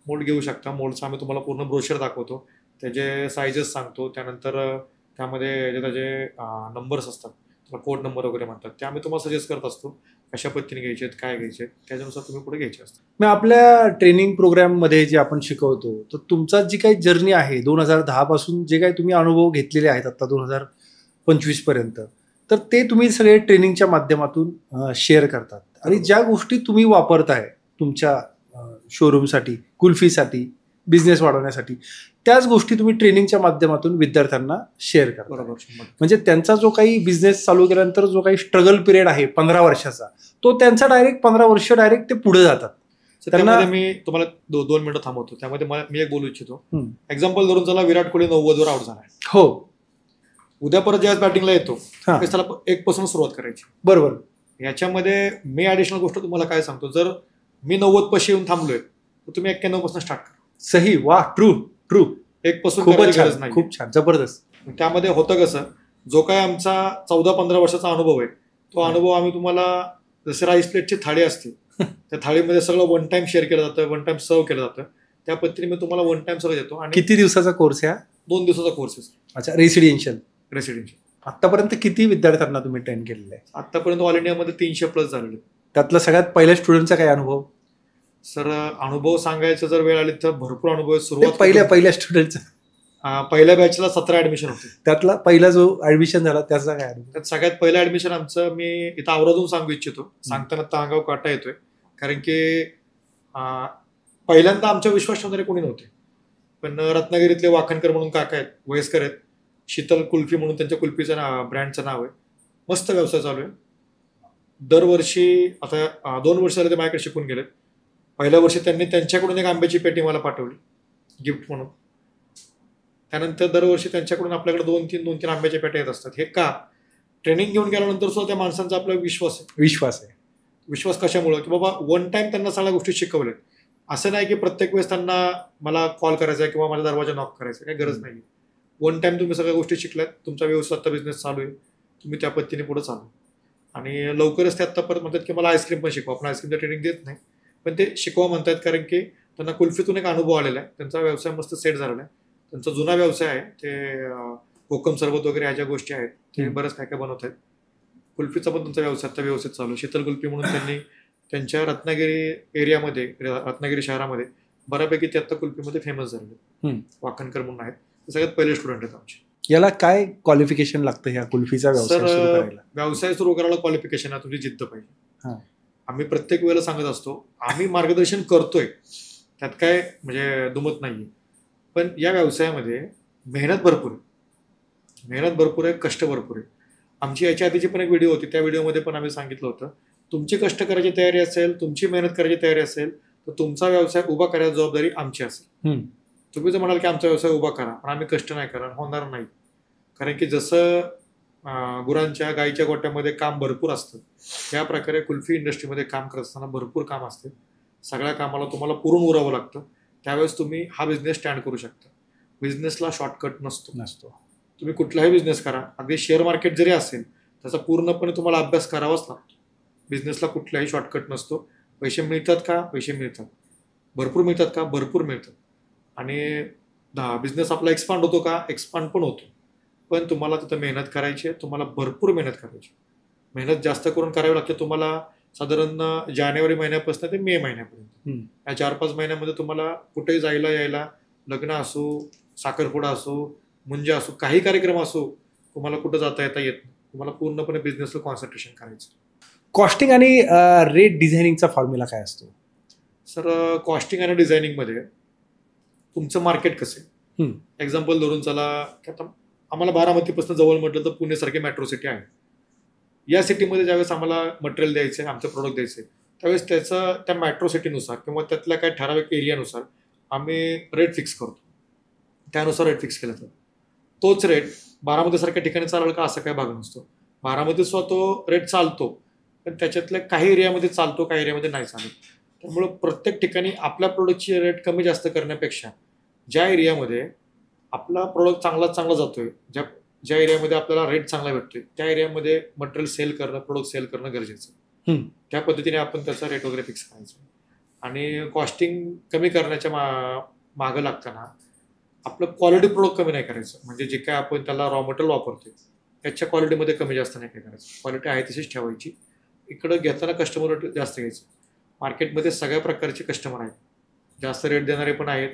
मोल्ड घेऊ शकता. मोल्डचा आम्ही तुम्हाला पूर्ण ब्रोशर दाखवतो, त्याचे सायझेस सांगतो, त्यानंतर त्यामध्ये त्याचे नंबर्स असतात, त्याला कोड नंबर वगैरे म्हणतात, ते आम्ही तुम्हाला सजेस्ट करत असतो कशा पद्धतीने घ्यायचे आहेत, काय घ्यायचे आहेत, त्याच्यानुसार तुम्ही पुढे घ्यायचे असतात. मग आपल्या ट्रेनिंग प्रोग्राममध्ये जे आपण शिकवतो तर तुमचा जी काही जर्नी आहे 2010 पासून जे काही तुम्ही अनुभव घेतलेले आहेत आता 2025 पर्यंत, तर ते तुम्ही सगळे ट्रेनिंगच्या माध्यमातून शेअर करतात. आणि ज्या गोष्टी तुम्ही वापरताय तुमच्या शोरूमसाठी, कुल्फीसाठी, बिझनेस वाढवण्यासाठी, त्याच गोष्टी तुम्ही ट्रेनिंगच्या माध्यमातून विद्यार्थ्यांना शेअर करा. बरोबर. म्हणजे त्यांचा जो काही बिझनेस चालू केल्यानंतर जो काही स्ट्रगल पिरियड आहे 15 वर्षाचा, तो त्यांचा डायरेक्ट 15 वर्ष डायरेक्ट ते पुढे जातात. त्यांना मी तुम्हाला 2 मिनिटं थांबवतो. त्यामध्ये मी एक बोलू इच्छितो. एक्झाम्पल धरून चला, विराट कोहली 90 वर आउट झालाय. हो, उद्या परत ज्यावेळेस बॅटिंगला येतो त्याला 1 पासून सुरुवात करायची. बरोबर. याच्यामध्ये मी ऍडिशनल गोष्ट तुम्हाला काय सांगतो, जर मी 90 पाशी येऊन थांबलोय तर तुम्ही 91 पासून स्टार्ट करा. सही, वा, ट्रू. 1 पासून गरज नाही. खूप छान, जबरदस्त. त्यामध्ये होतं कसं, जो काय आमचा 14-15 वर्षाचा अनुभव आहे तो अनुभव आम्ही तुम्हाला, जसे राईस प्लेटची थाळी असते त्या थाळीमध्ये सगळं 1 टाइम शेअर केलं जातं, 1 टाइम सर्व केलं जातं. त्या पद्धतीने मी तुम्हाला 1 टाइम सगळं देतो. आणि किती दिवसाचा कोर्स आहे? 2 दिवसाचा कोर्स आहे. अच्छा, रेसिडेन्शियल. आतापर्यंत किती विद्यार्थ्यांना तुम्ही ट्रेन केलेलं आहे? आतापर्यंत ऑल इंडियामध्ये 300+ झालेले. त्यातला सगळ्यात पहिल्या स्टुडंटचा काय अनुभव? सर, अनुभव सांगायचं जर वेळ आली तर भरपूर अनुभव. सुरुवात पहिल्या स्टुडंटचा पहिल्या बॅचला 17 ऍडमिशन होते. त्यातला पहिला जो ऍडमिशन झाला त्याचा काय अनुभव? त्यात सगळ्यात पहिलं ऍडमिशन आमचं, मी इथं आवर्जून सांगू इच्छितो, सांगताना तांगाव काटा येतोय, कारण की पहिल्यांदा आमच्या विश्वास ठेवणारे कोणी नव्हते. पण रत्नागिरीतले वाखणकर म्हणून काका आहेत, वयस्कर आहेत, शीतल कुल्फी म्हणून त्यांच्या कुल्फीचं ब्रँडचं नाव आहे. मस्त व्यवसाय चालू आहे. दरवर्षी आता 2 वर्ष झाले ते माझ्याकडे शिकून गेलेत. पहिल्या वर्षी त्यांनी त्यांच्याकडून एक आंब्याची पेटी मला पाठवली गिफ्ट म्हणून. त्यानंतर दरवर्षी त्यांच्याकडून आपल्याकडे 2-3 आंब्याच्या पेट्या येत असतात. हे का? ट्रेनिंग घेऊन गेल्यानंतर सुद्धा त्या माणसांचा आपला विश्वास आहे. विश्वास कशामुळं, की बाबा 1 टाइम त्यांना सगळ्या गोष्टी शिकवल्यात. असं नाही की प्रत्येक वेळेस त्यांना मला कॉल करायचा आहे किंवा माझा दरवाजा नॉक करायचा, काही गरज नाही. 1 टाइम तुम्ही सगळ्या गोष्टी शिकल्यात, तुमचा व्यवसाय आता बिझनेस चालू आहे, तुम्ही त्या पद्धतीने पुढे चालू. आणि लवकरच ते आत्ता परत म्हणतात की मला आईस्क्रीम पण शिकवा. आपण आईस्क्रीमचं ट्रेनिंग देत नाही, पण ते शिकवा म्हणतात, कारण की त्यांना कुल्फीतून एक अनुभव आलेला आहे. त्यांचा व्यवसाय मस्त सेट झालेला आहे. त्यांचा जुना व्यवसाय आहे, ते कोकम सरबत वगैरे ह्या ज्या गोष्टी आहेत ते बरंच काय काय बनवत आहेत. कुल्फीचा पण त्यांचा व्यवसाय आता व्यवस्थित चालू आहे. शीतल कुल्फी म्हणून त्यांनी त्यांच्या रत्नागिरी एरियामध्ये, रत्नागिरी शहरामध्ये बऱ्यापैकी ते आता कुल्फीमध्ये फेमस झाले. वाकणकर म्हणून आहेत, ते सगळ्यात पहिले स्टुडंट आहेत आमचे. याला काय क्वालिफिकेशन लागतं ह्या कुल्फीचा व्यवसाय सुरू करायला? व्यवसाय सुरू करायला क्वालिफिकेशन आहे, तुमची जिद्द पाहिजे. हां. आम्ही प्रत्येक वेळेला सांगत असतो, आम्ही मार्गदर्शन करतोय, त्यात काय म्हणजे दुमत नाहीये, पण या व्यवसायामध्ये मेहनत भरपूर आहे, कष्ट भरपूर आहे. आमची याच्या आधीची पण एक व्हिडिओ होती, त्या व्हिडिओमध्ये पण आम्ही सांगितलं होतं, तुमची कष्ट करायची तयारी असेल, तुमची मेहनत करायची तयारी असेल, तर तुमचा व्यवसाय उभा करायची जबाबदारी आमची असेल. तुम्ही जर म्हणाल की आमचा व्यवसाय उभा करा, पण आम्ही कष्ट नाही करणार, होणार नाही. कारण की जसं गुरांच्या गाईच्या गोट्यामध्ये काम भरपूर असतं, त्या प्रकारे कुल्फी इंडस्ट्रीमध्ये काम करत असताना भरपूर काम असते. सगळ्या कामाला तुम्हाला पुरून उरावं लागतं. त्यावेळेस तुम्ही हा बिझनेस स्टँड करू शकता. बिझनेसला शॉर्टकट नसतो. तुम्ही कुठलाही बिझनेस करा, अगदी शेअर मार्केट जरी असेल, त्याचा पूर्णपणे तुम्हाला अभ्यास करावाच लागतो. बिझनेसला कुठलाही शॉर्टकट नसतो. पैसे मिळतात का? पैसे मिळतात. भरपूर मिळतात का? भरपूर मिळतात. आणि बिझनेस आपला एक्सपांड होतो का? एक्सपांड पण होतो. पण तुम्हाला तिथं मेहनत करायची आहे, तुम्हाला भरपूर मेहनत करायची. मेहनत जास्त करून करावी लागते तुम्हाला. साधारण जानेवारी महिन्यापासून ते मे महिन्यापर्यंत, या 4-5 महिन्यामध्ये तुम्हाला कुठेही जायला यायला, लग्न असो, साखरपुडा असो, मुंज असो, काही कार्यक्रम असो, तुम्हाला कुठं जाता येता येत नाही. तुम्हाला पूर्णपणे बिझनेसवर कॉन्सन्ट्रेशन करायचं. कॉस्टिंग आणि रेट डिझायनिंगचा फॉर्म्युला काय असतो? सर, कॉस्टिंग आणि डिझायनिंगमध्ये तुमचं मार्केट कसं आहे, एक्झाम्पल धरून चला की आता आम्हाला बारामतीपासून जवळ म्हटलं तर पुणेसारखी मेट्रो सिटी आहे. या सिटीमध्ये ज्यावेळेस आम्हाला मटेरियल द्यायचं आहे, आमचं प्रोडक्ट द्यायचं आहे, त्यावेळेस त्याचं त्या मेट्रो सिटीनुसार किंवा त्यातल्या काही ठराविक एरियानुसार आम्ही रेट फिक्स करतो. त्यानुसार रेट फिक्स केला जातो. तोच रेट बारामतीसारख्या ठिकाणी चालेल का असं काही भाग नसतो. बारामतीत सुद्धा तो रेट चालतो, पण त्याच्यातल्या काही एरियामध्ये चालतो, काही एरियामध्ये नाही चालत. त्यामुळं प्रत्येक ठिकाणी आपल्या प्रोडक्टची रेट कमी जास्त करण्यापेक्षा ज्या एरियामध्ये आपला प्रोडक्ट चांगला जातोय, ज्या एरियामध्ये आपल्याला रेट चांगला भेटतोय, त्या एरियामध्ये मटेरियल सेल करणं, प्रोडक्ट सेल करणं गरजेचं. त्या पद्धतीने आपण त्याचा रेट वगैरे फिक्स करायचा. आणि कॉस्टिंग कमी करण्याच्या मागं लागताना आपलं क्वालिटी प्रोडक्ट कमी नाही करायचं. म्हणजे जे काय आपण त्याला रॉ मटेरियल वापरतोय त्याच्या क्वालिटीमध्ये कमी जास्त नाही काय करायचं. क्वालिटी आहे तशीच ठेवायची. इकडं घेताना कस्टमर जास्त घ्यायचं. मार्केटमध्ये सगळ्या प्रकारचे कस्टमर आहेत. जास्त रेट देणारे पण आहेत,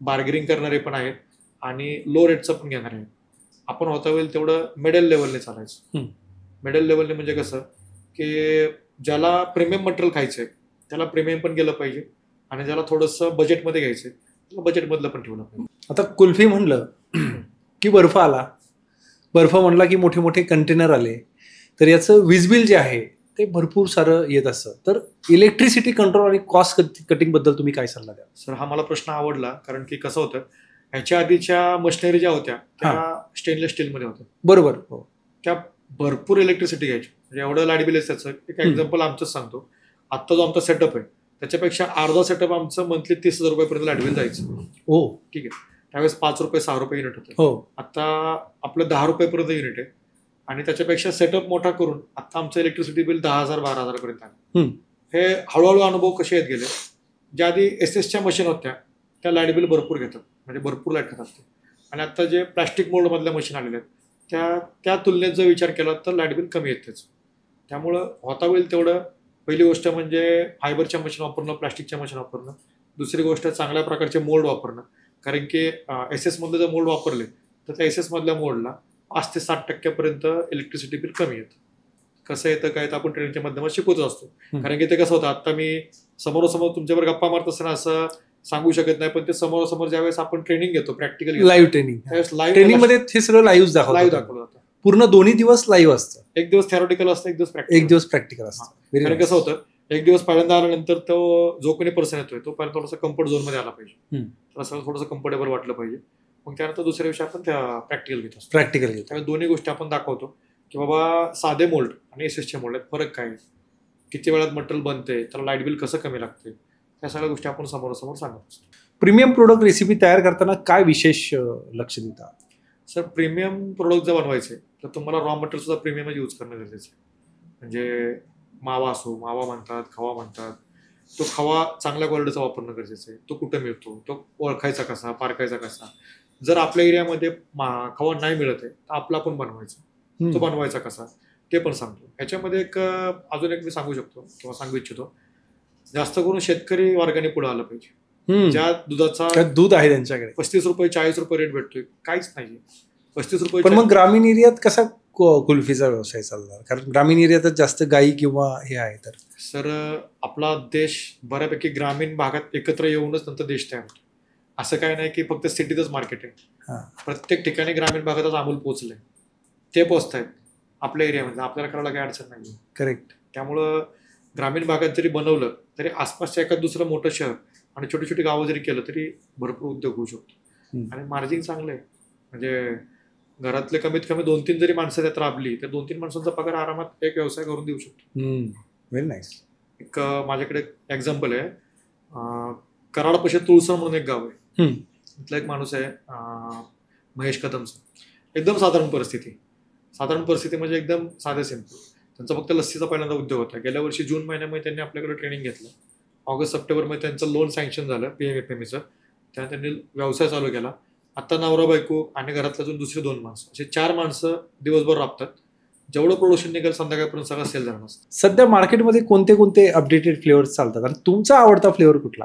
बार्गेनिंग करणारे पण आहेत, आणि लो रेटचं पण घेणार आहे. आपण होता होईल तेवढं मिडल लेवलने चालायचं. मिडल लेवलने म्हणजे कसं की ज्याला प्रीमियम मटेरियल खायचं आहे त्याला प्रीमियम पण गेलं पाहिजे, आणि ज्याला थोडंसं बजेटमध्ये घ्यायचं आहे त्याला बजेटमधलं पण ठेवलं पाहिजे. आता कुल्फी म्हणलं की बर्फ आला, बर्फ म्हणला की मोठे मोठे कंटेनर आले, तर याचं वीज बिल जे आहे ते भरपूर सारं येत असतं. तर इलेक्ट्रिसिटी कंट्रोल आणि कॉस्ट कटिंगबद्दल तुम्ही काय सल्ला द्या? सर, हा मला प्रश्न आवडला, कारण की कसं होतं, ह्याच्या आधीच्या मशिनरी ज्या होत्या त्या स्टेनलेस स्टीलमध्ये होत्या. बरोबर. त्या भरपूर इलेक्ट्रिसिटी घ्यायची. म्हणजे एवढं लाईट बिल आहे त्याचं. एक एक्झाम्पल आमचंच सांगतो. आत्ता जो आमचा सेटअप आहे त्याच्यापेक्षा अर्धा सेटअप आमचं मंथली 30,000 रुपयापर्यंत लाईट बिल जायचं. हो, ठीक आहे. त्यावेळेस 5 रुपये 6 रुपये युनिट होतं. हो. आता आपलं 10 रुपयेपर्यंत युनिट आहे, आणि त्याच्यापेक्षा सेटअप मोठा करून आता आमचं इलेक्ट्रिसिटी बिल 10,000-12,000 पर्यंत आलं. हे हळूहळू अनुभव कसे येत गेले. ज्या आधी एसएसच्या मशीन होत्या त्या लाईट बिल भरपूर घेतात, म्हणजे भरपूर लाईट खातात ते. आणि आता जे प्लॅस्टिक मोल्डमधल्या मशीन आलेल्या आहेत त्या तुलनेत जर विचार केला तर लाईट बिल कमी येत त्याचं. त्यामुळं होता होईल तेवढं पहिली गोष्ट म्हणजे फायबरच्या मशीन वापरणं, प्लास्टिकच्या मशीन वापरणं. दुसरी गोष्ट चांगल्या प्रकारचे मोल्ड वापरणं, कारण की एस एसमधले जर मोल्ड वापरले तर त्या एस एसमधल्या मोल्डला 5 ते 7% इलेक्ट्रिसिटी बिल कमी येतं. कसं येतं काय तर आपण ट्रेनिंगच्या माध्यमात शिकवत असतो. कारण की ते कसं होतं, आता मी समोरासमोर तुमच्यावर गप्पा मारत असताना असं सांगू शकत नाही, पण ते समोरासमोर ज्यावेळेस आपण ट्रेनिंग घेतो, प्रॅक्टिकल लाईव्ह ट्रेनिंग, त्यावेळेस ट्रेनिंग मध्ये हे सगळं लाईव्ह दाखवलं जातं. पूर्ण 2 दिवस लाईव्ह असतं. एक दिवस थेरॉटिकल असतं, एक दिवस प्रॅक्टिकल असतं. कारण कसं होतं, एक दिवस पहिल्यांदा आल्यानंतर तो जो कोणी पर्सन येतोय तो पहिल्यांदा थोडासा कम्फर्ट झोनमध्ये आला पाहिजे, त्याला सगळं थोडंसं कम्फर्टेबल वाटलं पाहिजे. मग त्यानंतर दुसऱ्या दिवशी आपण त्या प्रॅक्टिकल घेत असतो. त्यामुळे दोन्ही गोष्टी आपण दाखवतो की बाबा साधे मोल्ड आणि एसएसचे मोल्ड आहेत फरक काय आहे, किती वेळात मटेरियल बनते, त्याला लाईट बिल कसं कमी लागते, त्या सगळ्या गोष्टी आपण समोरासमोर सांगत असतो. प्रीमियम प्रोडक्ट रेसिपी तयार करताना काय विशेष लक्ष देता? सर, प्रीमियम प्रोडक्ट जर बनवायचे तर तुम्हाला रॉ मटेरियल सुद्धा प्रीमियम यूज करणं गरजेचं आहे. म्हणजे मावा असो, मावा म्हणतात, खवा म्हणतात, तो खवा चांगल्या क्वालिटीचा वापरणं गरजेचं आहे. तो कुठं मिळतो, तो ओळखायचा कसा, पारखायचा कसा. जर आपल्या एरियामध्ये खवा नाही मिळत आहे तर आपला पण बनवायचा, तो बनवायचा कसा ते पण सांगतो. ह्याच्यामध्ये अजून एक मी सांगू शकतो किंवा सांगू इच्छितो जास्त करून शेतकरी वर्गाने पुढे आलं पाहिजे. ज्या दुधाचा दूध आहे त्यांच्याकडे 35 रुपये 40 रुपये रेट भेटतोय, काहीच नाही 35 रुपये. पण मग ग्रामीण एरियात कसा कुल्फीचा व्यवसाय चालणार, कारण ग्रामीण एरियातच जास्त गायी किंवा हे आहे. तर सर आपला देश बऱ्यापैकी ग्रामीण भागात एकत्र येऊनच नंतर देश तयार होतो. असं काय नाही की फक्त सिटीतच मार्केट आहे. प्रत्येक ठिकाणी ग्रामीण भागातच अमूल पोहोचलंय, ते पोहोचतायत आपल्या एरियामध्ये. आपल्याला करायला काही अडचण नाही. करेक्ट. त्यामुळं ग्रामीण भागात जरी बनवलं तरी आसपासच्या एखाद दुसरं मोठं शहर आणि छोटी छोटी गावं जरी केलं तरी भरपूर उद्योग होऊ शकतो. आणि मार्जिन चांगलं आहे. म्हणजे घरातले कमीत कमी 2-3 जरी माणसं त्यात राबली तर 2-3 माणसांचा पगार आरामात एक व्यवसाय करून देऊ शकतो. Very nice. एक माझ्याकडे एक्झाम्पल आहे. कराडपाशी तुळसर म्हणून एक गाव आहे. तिथला एक माणूस आहे महेश कदमचा. एकदम साधारण परिस्थिती म्हणजे एकदम साधे सिंपल. त्यांचा फक्त लस्सीचा पहिल्यांदा उद्योग होता. गेल्या वर्षी जून महिन्यामध्ये त्यांनी आपल्याकडे ट्रेनिंग घेतलं. ऑगस्ट सप्टेंबरमध्ये त्यांचं लोन सँक्शन झालं PMFMEचं. त्याने त्यांनी व्यवसाय चालू केला. आता नवरा बायको आणि घरातल्या अजून दुसरी 2 माणसं असे 4 माणसं दिवसभर राबतात. जेवढं प्रोडक्शन निघेल संध्याकाळपर्यंत सगळं सेल झालं असतं. सध्या मार्केटमध्ये कोणते कोणते अपडेटेड फ्लेवर्स चालतात आणि तुमचा आवडता फ्लेवर कुठला?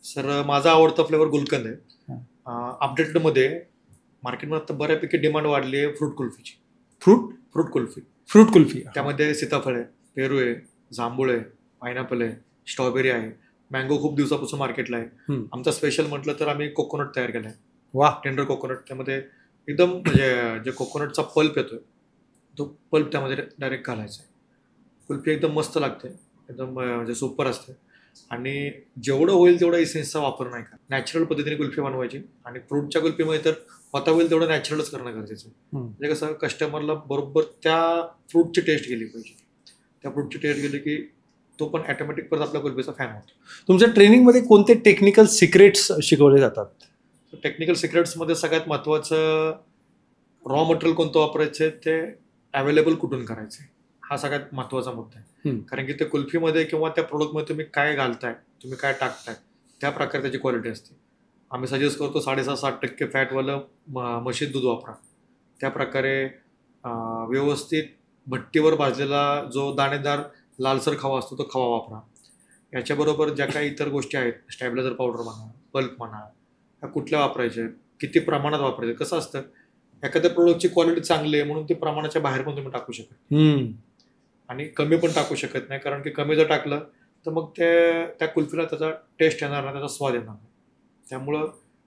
सर माझा आवडता फ्लेवर गुलकंद आहे. अपडेटेडमध्ये मार्केटमध्ये आता बऱ्यापैकी डिमांड वाढली आहे फ्रूट कुल्फीची. फ्रूट कुल्फी त्यामध्ये सीताफळ आहे, पेरू आहे, जांभूळ आहे, पायनॅपल आहे, स्ट्रॉबेरी आहे, मँगो खूप दिवसापासून मार्केटला आहे. आमचा स्पेशल म्हटलं तर आम्ही कोकोनट तयार केलाय. Tender coconut. त्यामध्ये एकदम म्हणजे जे कोकोनटचा पल्प येतोय तो पल्प त्यामध्ये डायरेक्ट घालायचा आहे. कुल्फी एकदम मस्त लागते, एकदम म्हणजे सुपर असते. आणि जेवढं होईल तेवढा इसेन्सचा वापर नाही का, नॅचरल पद्धतीने कुल्फी बनवायची. आणि फ्रूटच्या कुल्फीमध्ये तर होता होईल तेवढं नॅचरलच करणं गरजेचं आहे. म्हणजे कसं कस्टमरला बरोबर त्या फ्रूटची टेस्ट गेली पाहिजे. त्या फ्रूटची टेस्ट गेली की तो पण ऑटोमॅटिक परत आपल्या कुल्फीचा फॅन होतो. तुमच्या ट्रेनिंगमध्ये कोणते टेक्निकल सिक्रेट्स शिकवले जातात? टेक्निकल सिक्रेट्समध्ये सगळ्यात महत्त्वाचं रॉ मटेरियल कोणतं वापरायचं ते अवेलेबल कुठून करायचं हा सगळ्यात महत्त्वाचा मुद्दा आहे. कारण की ते कुल्फीमध्ये किंवा त्या प्रोडक्टमध्ये तुम्ही काय घालताय, तुम्ही काय टाकताय त्या प्रकारे त्याची क्वालिटी असते. आम्ही सजेस्ट करतो 6.5-7% फॅटवालं म्हशीचं दूध वापरा. त्या प्रकारे व्यवस्थित भट्टीवर भाजलेला जो दाणेदार लालसर खवा असतो तो खवा वापरा. याच्याबरोबर ज्या काही इतर गोष्टी आहेत, स्टॅबिलायझर पावडर म्हणा, पल्प म्हणा, ह्या कुठल्या वापरायचे, किती प्रमाणात वापरायचे. कसं असतं एखाद्या प्रोडक्टची क्वालिटी चांगली आहे म्हणून ती प्रमाणाच्या बाहेर पण तुम्ही टाकू शकत आणि कमी पण टाकू शकत नाही. कारण की कमी जर टाकलं तर मग त्या कुल्फीला त्याचा टेस्ट येणार नाही, त्याचा स्वाद येणार नाही. त्यामुळं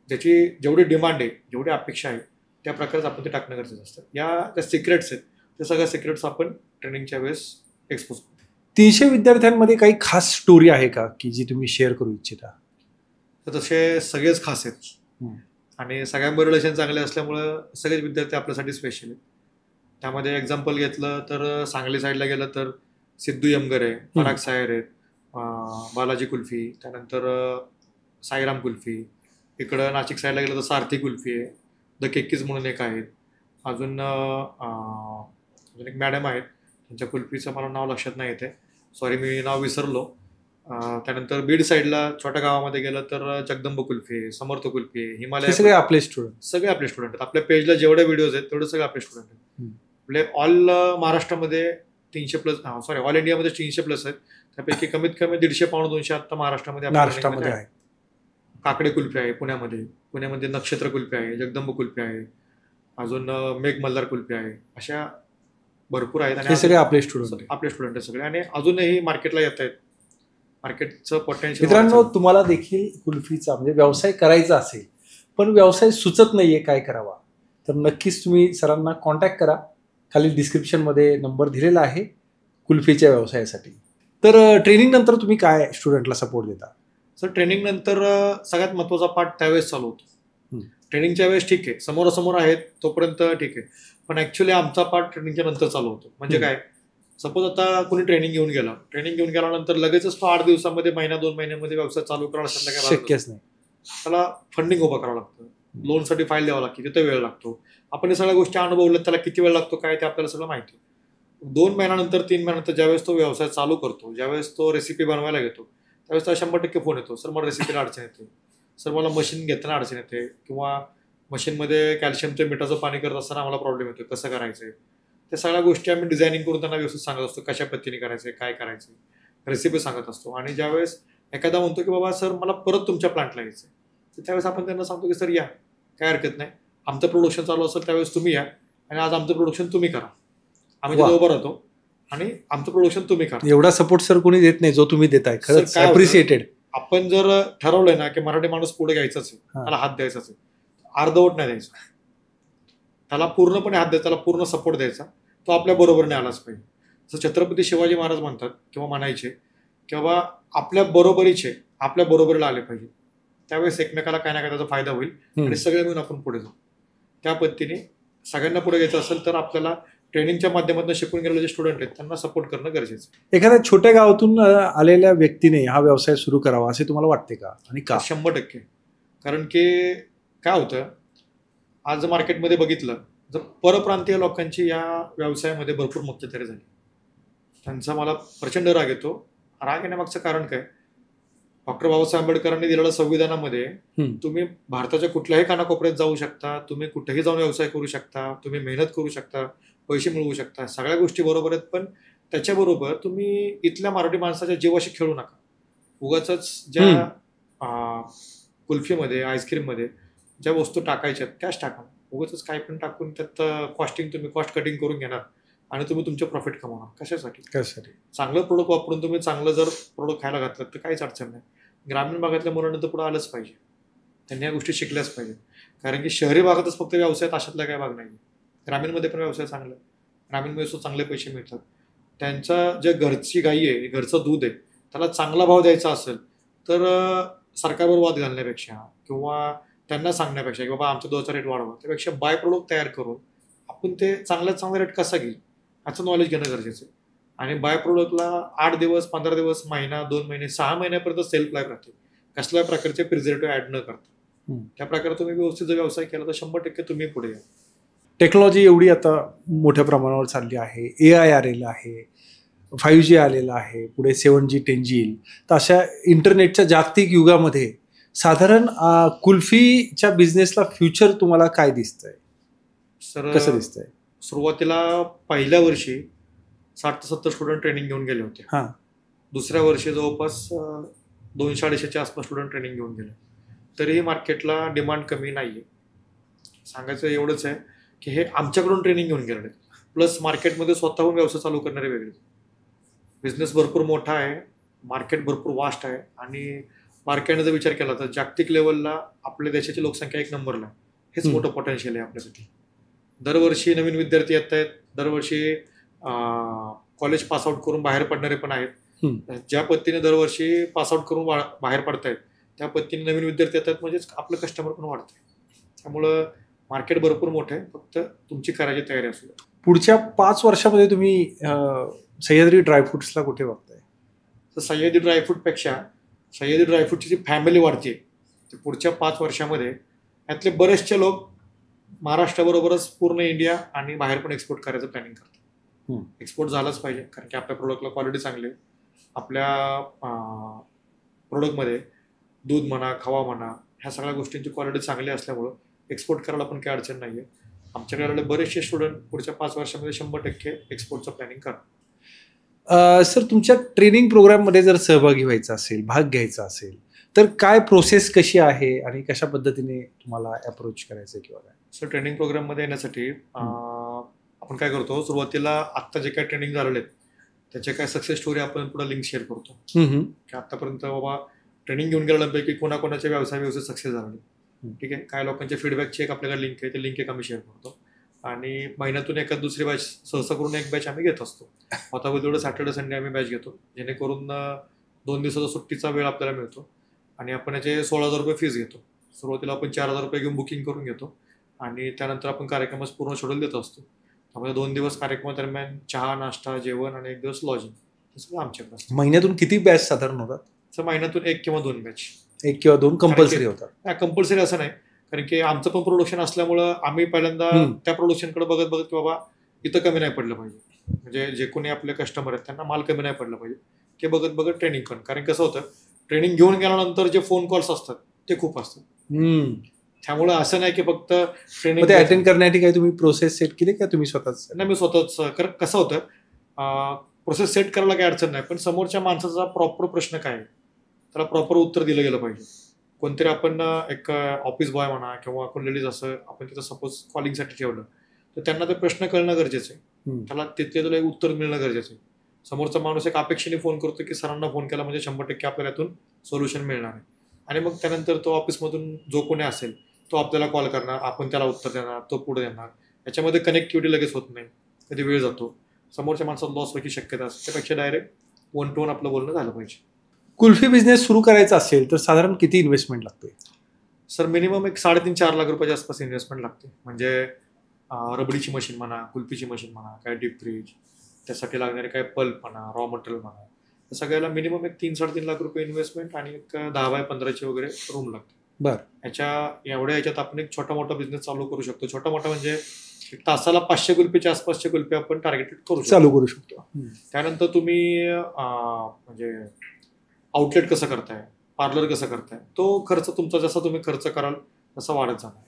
ज्याची जेवढी डिमांड आहे, जेवढी अपेक्षा आहे त्या प्रकारेच आपण ते टाकणं गरजेचं असतं. त्या सिक्रेट्स आहेत, ते सगळ्या सिक्रेट्स आपण ट्रेनिंगच्या वेळेस एक्सपोज करतो. 300 विद्यार्थ्यांमध्ये काही खास स्टोरी आहे का की जी तुम्ही शेअर करू इच्छिता? तर तसे सगळेच खास आहेत आणि सगळ्यांबरोबर रिलेशन चांगले असल्यामुळं सगळेच विद्यार्थी आपल्यासाठी स्पेशल आहेत. त्यामध्ये एक्झाम्पल घेतलं तर सांगली साईडला गेलं तर सिद्धू यमगर आहे, पराग सायर आहेत, बालाजी कुल्फी, त्यानंतर साईराम कुल्फी. इकडं नाशिक साईडला गेलं तर सारथी कुल्फी आहे, द केकीज म्हणून एक आहेत. अजून एक मॅडम आहेत, त्यांच्या कुल्फीचं मला नाव लक्षात नाही येते, सॉरी मी नाव विसरलो. त्यानंतर बीड साईडला छोट्या गावामध्ये गेलं तर जगदंब कुल्फी, समर्थ कुल्फी, हिमालय, सगळे आपले स्टुडंट आहेत. आपल्या पेजला जेवढे व्हिडिओज आहेत तेवढे सगळे आपले स्टुडंट आहेत. आपले ऑल महाराष्ट्रामध्ये 300+ ऑल इंडियामध्ये 300+ आहेत. त्यापैकी कमीत कमी 150-200 आता महाराष्ट्रामध्ये आहे. काकडे कुल्फी आहे पुण्यामध्ये नक्षत्र कुल्फी आहे, जगदंब कुल्फी आहे, अजून मेघ मल्हार कुल्फी आहे. अशा भरपूर आहेत आणि सगळे आपले स्टुडंट आहेत सगळे. आणि अजूनही मार्केटला येत आहेत. मार्केटचं पोटेन्शियल. मित्रांनो, तुम्हाला देखील कुल्फीचा म्हणजे व्यवसाय करायचा असेल पण व्यवसाय सुचत नाहीये काय करावा, तर नक्कीच तुम्ही सरांना कॉन्टॅक्ट करा. खाली डिस्क्रिप्शनमध्ये नंबर दिलेला आहे कुल्फीच्या व्यवसायासाठी. तर ट्रेनिंग नंतर तुम्ही काय स्टुडंटला सपोर्ट देता? सर ट्रेनिंग नंतर सगळ्यात महत्त्वाचा पार्ट त्यावेळेस चालू होतो. ट्रेनिंगच्या वेळेस ठीक आहे, समोरासमोर आहेत तोपर्यंत ठीक आहे, पण ऍक्च्युली आमचा पार्ट ट्रेनिंगच्या नंतर चालू होतो. म्हणजे काय, सपोज आता कोणी ट्रेनिंग घेऊन गेल्यानंतर लगेचच तो 8 दिवसामध्ये 1-2 महिन्यामध्ये व्यवसाय चालू करायला शक्यच नाही. त्याला फंडिंग उभं करावं लागतं, लोनसाठी फाईल द्यावं लागते, तिथे वेळ लागतो. आपण या सगळ्या गोष्टी अनुभवल्यात, त्याला किती वेळ लागतो काय ते आपल्याला सगळं माहिती आहे. 2 महिन्यानंतर 3 महिन्यानंतर ज्यावेळेस तो व्यवसाय चालू करतो, ज्यावेळेस तो रेसिपी बनवायला घेतो, त्यावेळेस त्याला 100% फोन येतो, सर मला रेसिपीला अडचण येते, सर मला मशीन घेताना अडचण येते, किंवा मशीनमध्ये कॅल्शियमचं मिठाचं पाणी करत असताना आम्हाला प्रॉब्लेम येतो, कसं करायचं. त्या सगळ्या गोष्टी आम्ही डिझायनिंग करून त्यांना व्यवस्थित सांगत असतो, कशा पद्धतीने करायचं, काय करायचं. रेसिपी सांगत असतो. आणि ज्यावेळेस एखादा म्हणतो की बाबा सर मला परत तुमच्या प्लांटला यायचं, तर त्यावेळेस आपण त्यांना सांगतो की सर या, काय हरकत नाही, आमचं प्रोडक्शन चालू असेल त्यावेळेस तुम्ही या, आणि आज आमचं प्रोडक्शन तुम्ही करा, आम्ही तिथे उभं राहतो आणि आमचं प्रोडक्शन तुम्ही करा. एवढा सपोर्ट सर कोणी देत नाही जो तुम्ही देताय, खरंच अप्रिशिएटेड. आपण जर ठरवलंय ना की मराठी माणूस पुढे घ्यायचाच आहे, त्याला हात द्यायचाच आहे, अर्धवट नाही द्यायचा, त्याला पूर्णपणे हात द्यायचा, त्याला पूर्ण सपोर्ट द्यायचा, तो आपल्या बरोबरीने आलाच पाहिजे. जसं छत्रपती शिवाजी महाराज म्हणतात किंवा म्हणायचे की बाबा आपल्या बरोबरीचे आपल्या बरोबरीला आले पाहिजे, त्यावेळेस एकमेकाला काय ना काय त्याचा फायदा होईल आणि सगळे मिळून आपण पुढे जाऊ. त्या पद्धतीने सगळ्यांना पुढे घ्यायचं असेल तर आपल्याला ट्रेनिंगच्या माध्यमातून शिकून गेलेले जे स्टुडंट आहेत त्यांना सपोर्ट करणं गरजेचं आहे. एखाद्या छोट्या गावातून आलेल्या व्यक्तीने हा व्यवसाय सुरू करावा असे तुम्हाला वाटते का, आणि का? 100%. कारण की काय होतं, आज मार्केटमध्ये बघितलं तर परप्रांतीय लोकांची या व्यवसायामध्ये भरपूर मक्तेदारी झाली. त्यांचा मला प्रचंड राग येतो. राग येण्यामागचं कारण काय, डॉक्टर बाबासाहेब आंबेडकरांनी दिलेल्या संविधानामध्ये तुम्ही भारताच्या कुठल्याही कानाकोपऱ्यात जाऊ शकता, तुम्ही कुठेही जाऊन व्यवसाय करू शकता, तुम्ही मेहनत करू शकता, पैसे मिळवू शकता, सगळ्या गोष्टी बरोबर आहेत. पण त्याच्याबरोबर तुम्ही इथल्या मराठी माणसाच्या जीवाशी खेळू नका. उगाच ज्या कुल्फीमध्ये आईस्क्रीममध्ये ज्या वस्तू टाकायच्या त्याच टाका, उगाच काय पण टाकून त्यात तुम्ही कॉस्ट कटिंग करून घेणार आणि तुम्ही तुमचे प्रॉफिट कमवणार. कशासाठी? चांगलं प्रोडक्ट वापरून तुम्ही चांगलं जर प्रोडक्ट खायला घातलं तर काहीच अडचण नाही. ग्रामीण भागातल्या मुलांना तर पुढे आलंच पाहिजे, त्यांनी या गोष्टी शिकल्याच पाहिजे. कारण की शहरी भागातच फक्त व्यवसायात अशातला काय भाग नाही, ग्रामीणमध्ये पण व्यवसाय चांगला, ग्रामीणमध्ये चांगले पैसे मिळतात. त्यांच्या ज्या घरची गाई आहे, घरचं दूध आहे, त्याला चांगला भाव द्यायचा असेल तर सरकारवर वाद घालण्यापेक्षा किंवा त्यांना सांगण्यापेक्षा की बाबा आमच्या दुधाचा रेट वाढवा, त्यापेक्षा बाय प्रोडक्ट तयार करून आपण ते चांगल्यात चांगला रेट कसा घेईल याचं नॉलेज घेणं गरजेचं आहे. आणि बाय प्रोडक्टला 8 दिवस 15 दिवस महिना 2 महिने 6 महिन्यापर्यंत सेल्फ लाईफ राहते, कसल्या प्रकारचे प्रिझर्वेटिव्ह ऍड न करता. त्या प्रकारे तुम्ही व्यवस्थित जर व्यवसाय केला तर 100% तुम्ही पुढे या. टेक्नॉलॉजी एवढी आता मोठ्या प्रमाणावर चालली आहे, AI आलेलं आहे, 5G आलेलं आहे, पुढे 7G 10G येईल. तर अशा इंटरनेटच्या जागतिक युगामध्ये साधारण कुल्फीच्या बिझनेसला फ्युचर तुम्हाला काय दिसतंय, सर? कसं दिसतंय? सुरुवातीला पहिल्या वर्षी 60 ते 70 स्टुडंट ट्रेनिंग घेऊन गेले होते. दुसऱ्या वर्षी जवळपास 200-250च्या आसपास स्टुडंट ट्रेनिंग घेऊन गेले. तरीही मार्केटला डिमांड कमी नाहीये. सांगायचं एवढंच आहे की हे आमच्याकडून ट्रेनिंग घेऊन गेले, प्लस मार्केटमध्ये स्वतःहून व्यवसाय चालू करणारे वेगळे. बिझनेस भरपूर मोठा आहे, मार्केट भरपूर वास्ट आहे. आणि मार्केटने जर विचार केला तर जागतिक लेवलला आपल्या देशाची लोकसंख्या 1 नंबरला आहे. हेच मोठं पोटेन्शियल आहे आपल्यासाठी. दरवर्षी नवीन विद्यार्थी येत आहेत, दरवर्षी कॉलेज पासआउट करून बाहेर पडणारे पण आहेत. ज्या पद्धतीने दरवर्षी पासआउट करून बाहेर पडतायत त्या पद्धतीने नवीन विद्यार्थी येतात, म्हणजेच आपलं कस्टमर पण वाढतंय. त्यामुळं मार्केट भरपूर मोठं आहे, फक्त तुमची करायची तयारी असू द्या. पुढच्या 5 वर्षामध्ये तुम्ही सह्याद्री ड्रायफ्रुट्सला कुठे बघताय? तर सह्याद्री ड्रायफ्रूटपेक्षा सह्याद्री ड्रायफ्रूटची जी फॅमिली वाढते ते पुढच्या 5 वर्षामध्ये यातले बरेचसे लोक महाराष्ट्राबरोबरच पूर्ण इंडिया आणि बाहेर पण एक्सपोर्ट करायचं प्लॅनिंग करतात. एक्सपोर्ट झालाच पाहिजे, कारण की आपल्या प्रोडक्टला क्वालिटी चांगली आहे. आपल्या प्रोडक्टमध्ये दूध म्हणा, खवा म्हणा, ह्या सगळ्या गोष्टींची क्वालिटी चांगली असल्यामुळं एक्सपोर्ट करायला पण काही अडचण नाही आहे. आमच्याकडे बरेचसे स्टुडंट पुढच्या 5 वर्षामध्ये 100% एक्सपोर्टचं प्लॅनिंग करतात. सर, तुमच्या ट्रेनिंग प्रोग्राममध्ये जर सहभागी व्हायचा असेल, भाग घ्यायचा असेल, तर काय प्रोसेस कशी आहे आणि कशा पद्धतीने तुम्हाला अप्रोच करायचं किंवा काय? सर, ट्रेनिंग प्रोग्राममध्ये येण्यासाठी आपण काय करतो, सुरुवातीला आत्ता जे काय ट्रेनिंग झालेले आहेत त्याचे काय सक्सेस स्टोरी आपण पुढे लिंक शेअर करतो की आतापर्यंत बाबा ट्रेनिंग घेऊन गेल्यानंतर कोणाकोणाचे व्यवसाय सक्सेस झाले. ठीक आहे, काय लोकांचे फीडबॅकची एक आपल्याकडे लिंक आहे, ते लिंक एक आम्ही शेअर करतो. आणि महिन्यातून एखाद दुसरी बॅच, सहसा करून एक बॅच आम्ही घेत असतो. आता तेवढं सॅटर्डे संडे आम्ही बॅच घेतो, जेणेकरून 2 दिवसाचा सुट्टीचा वेळ आपल्याला मिळतो. आणि आपण याचे 16,000 रुपये फीस घेतो. सुरुवातीला आपण 4,000 रुपये घेऊन बुकिंग करून घेतो आणि त्यानंतर आपण कार्यक्रमास पूर्ण शेड्यूल देत असतो. त्यामुळे 2 दिवस कार्यक्रमादरम्यान चहा, नाश्ता, जेवण आणि 1 दिवस लॉजिंग हे सगळं आमच्याकडे असतं. महिन्यातून किती बॅच साधारण होतात? तर महिन्यातून 1 किंवा 2 बॅच. 1 किंवा 2 कंपल्सरी होतात? कंपल्सरी असं नाही, कारण की आमचं पण प्रोडक्शन असल्यामुळं आम्ही पहिल्यांदा त्या प्रोडक्शनकडे बघत की बाबा इथं कमी नाही पडलं पाहिजे, म्हणजे जे कोणी आपले कस्टमर आहेत त्यांना माल कमी नाही पडला पाहिजे, ते बघत ट्रेनिंग करून. कारण कसं होतं, ट्रेनिंग घेऊन गेल्यानंतर जे फोन कॉल्स असतात ते खूप असतात. त्यामुळे असं नाही की फक्त ट्रेनिंग अटेंड करण्यासाठी काही तुम्ही प्रोसेस सेट केली का तुम्ही स्वतःच? नाही, मी स्वतःच. कसं होतं, प्रोसेस सेट करायला काही अडचण नाही, पण समोरच्या माणसाचा प्रॉपर प्रश्न काय आहे त्याला प्रॉपर उत्तर दिलं गेलं पाहिजे. कोणतरी आपण एक ऑफिस बॉय म्हणा किंवा कोण लेडीज असं आपण तिथं सपोज कॉलिंगसाठी ठेवलं तर त्यांना ते प्रश्न कळणं गरजेचं आहे. त्याला तिथले तुला एक उत्तर मिळणं गरजेचं आहे. समोरचा माणूस एक अपेक्षेने फोन करतो की सरांना फोन केला म्हणजे 100% आपल्याला यातून सोल्युशन मिळणार आहे. आणि मग त्यानंतर तो ऑफिसमधून जो कोणी असेल तो आपल्याला कॉल करणार, आपण त्याला उत्तर देणार, तो पुढे देणार. याच्यामध्ये कनेक्टिव्हिटी लगेच होत नाही, कधी वेळ जातो, समोरच्या माणसाला लॉस व्हायची शक्यता असते. त्यापेक्षा डायरेक्ट 1 to 1 आपलं बोलणं झालं पाहिजे. कुल्फी बिझनेस सुरू करायचा असेल तर साधारण किती इन्व्हेस्टमेंट लागते? सर मिनिमम एक 3.5-4 लाख रुपयाच्या आसपास इन्व्हेस्टमेंट लागते. म्हणजे रबडीची मशीन म्हणा, कुल्फीची मशीन म्हणा, काय डीप फ्रीज, त्यासाठी लागणारे काय पल्प म्हणा, रॉ मटेरियल म्हणा, तर सगळ्याला मिनिमम एक 3-3.5 लाख रुपये इन्व्हेस्टमेंट आणि एक 10x15ची वगैरे रूम लागते. याच्यात आपण एक छोटा मोठा बिझनेस चालू करू शकतो. छोटा मोठा म्हणजे एक तासाला 500 कुल्फीच्या आसपासचे कुल्फी आपण टार्गेटेड चालू करू शकतो. त्यानंतर तुम्ही म्हणजे आउटलेट कसं करताय, पार्लर कसं करताय, तो खर्च तुमचा जसा तुम्ही खर्च कराल तसा वाढत जाणार.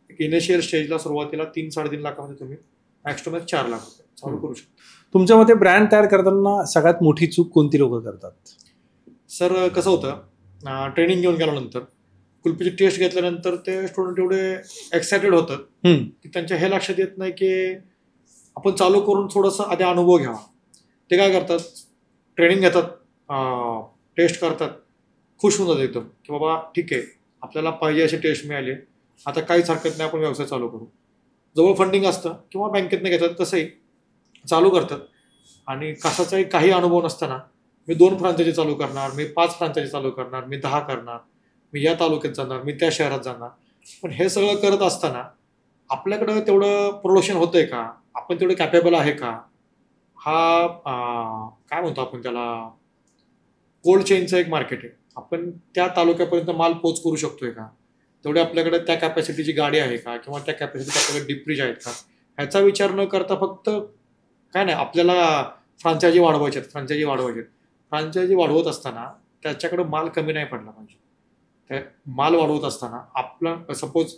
एक इनिशियल स्टेजला सुरुवातीला 3-3.5 लाखामध्ये तुम्ही मॅक्स टू मॅक्स 4 लाख रुपये चालू करू शकता. तुमच्या मते ब्रँड तयार करताना सगळ्यात मोठी चूक कोणती लोक करतात? सर कसं होतं, ट्रेनिंग घेऊन गेल्यानंतर कुल्फीची टेस्ट घेतल्यानंतर ते स्टुडंट एवढे एक्सायटेड होतात की त्यांच्या हे लक्षात येत नाही की आपण चालू करून थोडंसं आधी अनुभव घ्यावा. ते काय करतात, ट्रेनिंग घेतात, टेस्ट करतात, खुश होऊन जातात एकदम की बाबा ठीक आहे आपल्याला पाहिजे अशी टेस्ट मिळाली, आता काहीच हरकत नाही, आपण व्यवसाय चालू करू. जवळ फंडिंग असतं किंवा बँकेतनं घेतात, तसंही चालू करतात. आणि कशाचाही काही अनुभव नसताना मी 2 फ्रांचायझी चालू करणार, मी 5 फ्रांचायझी चालू करणार, मी 10 करणार, मी या तालुक्यात जाणार, मी त्या शहरात जाणार. पण हे सगळं करत असताना आपल्याकडं तेवढं प्रोडक्शन होतंय का, आपण तेवढं कॅपेबल आहे का, हा काय म्हणतो आपण त्याला, कोल्ड चेनचं एक मार्केट आहे, आपण त्या तालुक्यापर्यंत माल पोच करू शकतोय का, तेवढे आपल्याकडे त्या कॅपॅसिटीची गाडी आहे का, किंवा त्या कॅपॅसिटीचे आपल्याकडे डीप फ्रीज आहेत का, ह्याचा विचार न करता फक्त काय नाही आपल्याला फ्रांचायझी वाढवत असताना त्याच्याकडे माल कमी नाही पडला पाहिजे. माल वाढवत असताना आपलं सपोज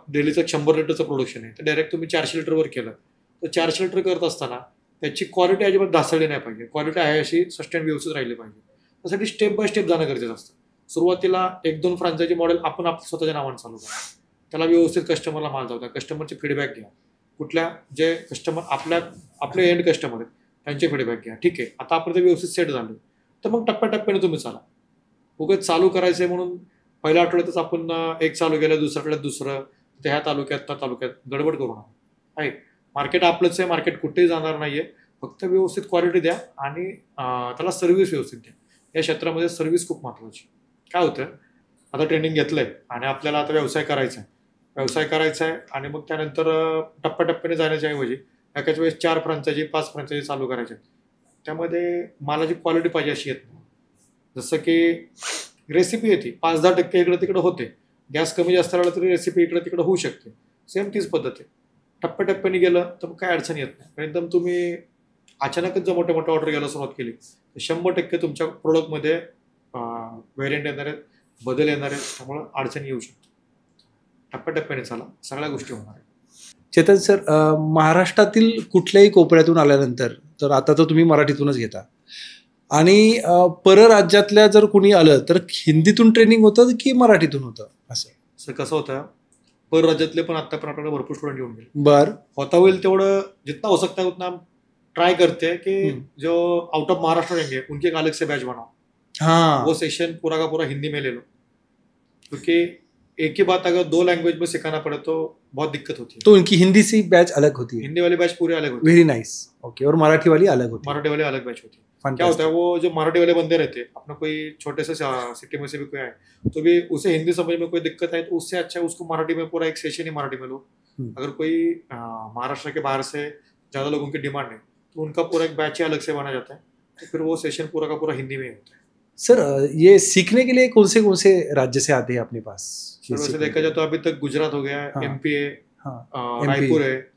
डेलीचं 100 लिटरचं प्रोडक्शन आहे तर डायरेक्ट तुम्ही 400 लिटरवर केलं तर 400 लिटर करत असताना त्याची क्वालिटी अजिबात ढासळली नाही पाहिजे. क्वालिटी आहे अशी सस्टेन व्यवस्थित राहिली पाहिजे. त्यासाठी स्टेप बाय स्टेप जाणं गरजेचं असतं. सुरुवातीला 1-2 फ्रांचायझी मॉडेल आपण स्वतःच्या नावाने चालू करा, त्याला व्यवस्थित कस्टमरला माल जाऊ द्या, कस्टमरचे फीडबॅक घ्या, कुठल्या जे कस्टमर आपले एंड कस्टमर आहेत त्यांचे फीडबॅक घ्या. ठीक आहे, आता आपण ते व्यवस्थित सेट झालं तर मग टप्प्याटप्प्याने तुम्ही चाला. उगाच चालू करायचं आहे म्हणून पहिल्या आठवड्यातच आपण एक चालू केलं, दुसऱ्या आठवड्यात दुसरं, तर ह्या तालुक्यात त्या तालुक्यात गडबड करू नका. आहे मार्केट आपलंच आहे, मार्केट कुठेही जाणार नाहीये. फक्त व्यवस्थित क्वालिटी द्या आणि त्याला सर्व्हिस व्यवस्थित द्या. या क्षेत्रामध्ये सर्व्हिस खूप महत्त्वाची. काय होतं, आता ट्रेनिंग घेतलंय आणि आपल्याला आता व्यवसाय करायचा आहे आणि मग त्यानंतर टप्प्याटप्प्याने जाण्याच्या ऐवजी एकाच वेळेस 4 फ्रांचायझी 5 फ्रांचायझी चालू करायच्या. त्यामध्ये मालाची क्वालिटी पाहिजे अशी येत नाही. जसं की रेसिपी येते 5-10% इकडं तिकडं होते, गॅस कमी जास्त राहिला तरी रेसिपी इकडं तिकडं होऊ शकते. सेम तीच पद्धत आहे. टप्प्याटप्प्याने गेलं तर मग काय अडचण येत नाही. एकदम तुम्ही अचानकच जर मोठ्या मोठ्या ऑर्डर घ्यायला सुरुवात केली तर 100% तुमच्या प्रोडक्टमध्ये व्हेरियंट येणार आहेत, बदल येणार आहेत, त्यामुळे अडचणी येऊ शकतात. टप्प्याटप्प्याने चाला, सगळ्या गोष्टी होणार आहेत. चेतन सर, महाराष्ट्रातील कुठल्याही कोपऱ्यातून आल्यानंतर, तर आता तर तुम्ही मराठीतूनच घेता, आणि परराज्यातल्या जर कुणी आलं तर हिंदीतून ट्रेनिंग होतं की मराठीतून होतं? असं सर कसं होतं, परराज्यातले पण आता पण आपल्याला भरपूर स्टुडंट येऊन गेले. बर, होता होईल तेवढं जितना हो सकता है उतना ट्राई करते हैं कि जो आउट ऑफ महाराष्ट्र रहेंगे उनके एक अलग से बैच बनाओ. हाँ, वो सेशन पूरा का पूरा हिंदी में ले लो, क्योंकि एक ही बात अगर 2 लैंग्वेज में सिखाना पड़े तो बहुत दिक्कत होती है. तो उनकी हिंदी से बैच अलग होती है? हिंदी वाली बैच पूरी अलग होती है. Very nice. ओके. और मराठी वाली अलग होती है? मराठी वाली अलग बैच होती है. Fantastic. क्या होता है, वो जो मराठी वाले बंदे रहते हैं, अपना कोई छोटे से सिटी में से भी कोई आए तो भी उसे हिंदी समझ में कोई दिक्कत आए तो उससे अच्छा है उसको मराठी में पूरा एक सेशन ही मराठी में लो. अगर कोई महाराष्ट्र के बाहर से ज़्यादा लोगों की डिमांड है तो उनका पूरा एक बैच ही अलग से बना जाता है, तो फिर वो सेशन पूरा का पूरा हिंदी में होता है. सर, ये सीखने के लिए कौन से राज्य से आते हैं अपने पास? वैसे देखा जाए तो अभी तक गुजरात हो गया, हाँ, MP है, हाँ,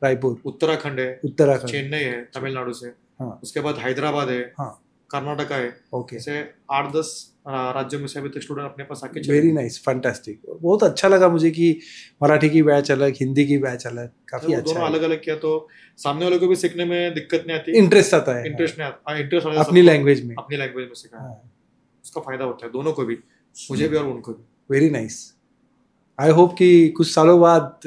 रायपुर, उत्तराखंड है, चेन्नई है तमिलनाडु से, हाँ, उसके बाद हैदराबाद है, हाँ, कर्नाटका है. ओके. ऐसे 8-10 राज्य में से अभी तक स्टूडेंट अपने पास आके वेरी नाइस, फैंटास्टिक, बहुत अच्छा लगा मुझे कि मराठी की बैच अलग, हिंदी की बैच अलग, काफी अच्छा दोनों अलग अलग किया तो सामने वालों को भी सीखने में दिक्कत नहीं आती, इंटरेस्ट आता है, इंटरेस्ट नहीं आता, इंटरेस्ट अपनी लैंग्वेज में सिखाना, उसका फायदा होता है दोनों को भी, मुझे भी और उनको भी। Very nice. आई होप कि कुछ सालों बाद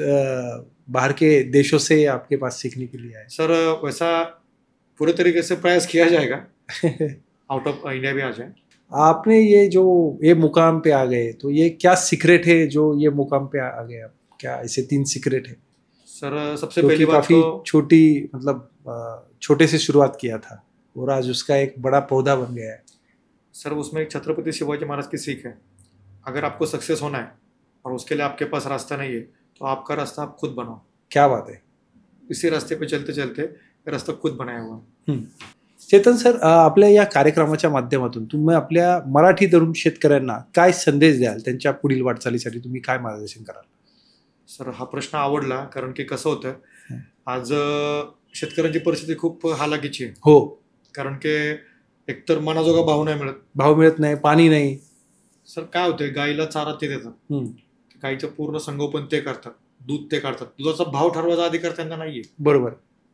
बाहर के देशों से आपके पास सीखने के लिए आए। सर वैसा पूरे तरीके से प्रयास किया जाएगा, आउट ऑफ इंडिया भी आ जाए। आपने ये मुकाम पे आ गए, तो ये क्या सीक्रेट है जो ये मुकाम पे आ गए आप? क्या ऐसे 3 सीक्रेट है? सर सबसे पहली बात काफी तो छोटी, मतलब छोटे से शुरुआत किया था और आज उसका एक बड़ा पौधा बन गया है। सर उसमें एक छत्रपति शिवाजी महाराज की सीख है, अगर आपको सक्सेस होना है और उसके लिए आपके पास रास्ता नहीं है तो आपका रास्ता आप खुद बनाओ। क्या बात है, इसी रास्ते पे चलते चलते रास्ता खुद बनाया हुआ। चेतन सर, आपल्या या कार्यक्रमाच्या माध्यमातून तुम्ही आपल्या मराठी तरुण शेतकऱ्यांना काय संदेश द्याल? त्यांच्या पुढील वाटचालीसाठी तुम्ही काय मार्गदर्शन कराल? सर हा प्रश्न आवडला, कारण की कसं होतं आज शेतकऱ्यांची परिस्थिती खूप हालाकीची आहे। हो, कारण की एकतर मनाजोगा भाव मिळत नाही, पाणी नाही। सर काय होतंय, गाईला चारा ते देतात, गाईचं पूर्ण संगोपन ते करतात, दूध ते काढतात, दुधाचा भाव ठरवायचा अधिकार त्यांना नाहीये। बरोबर,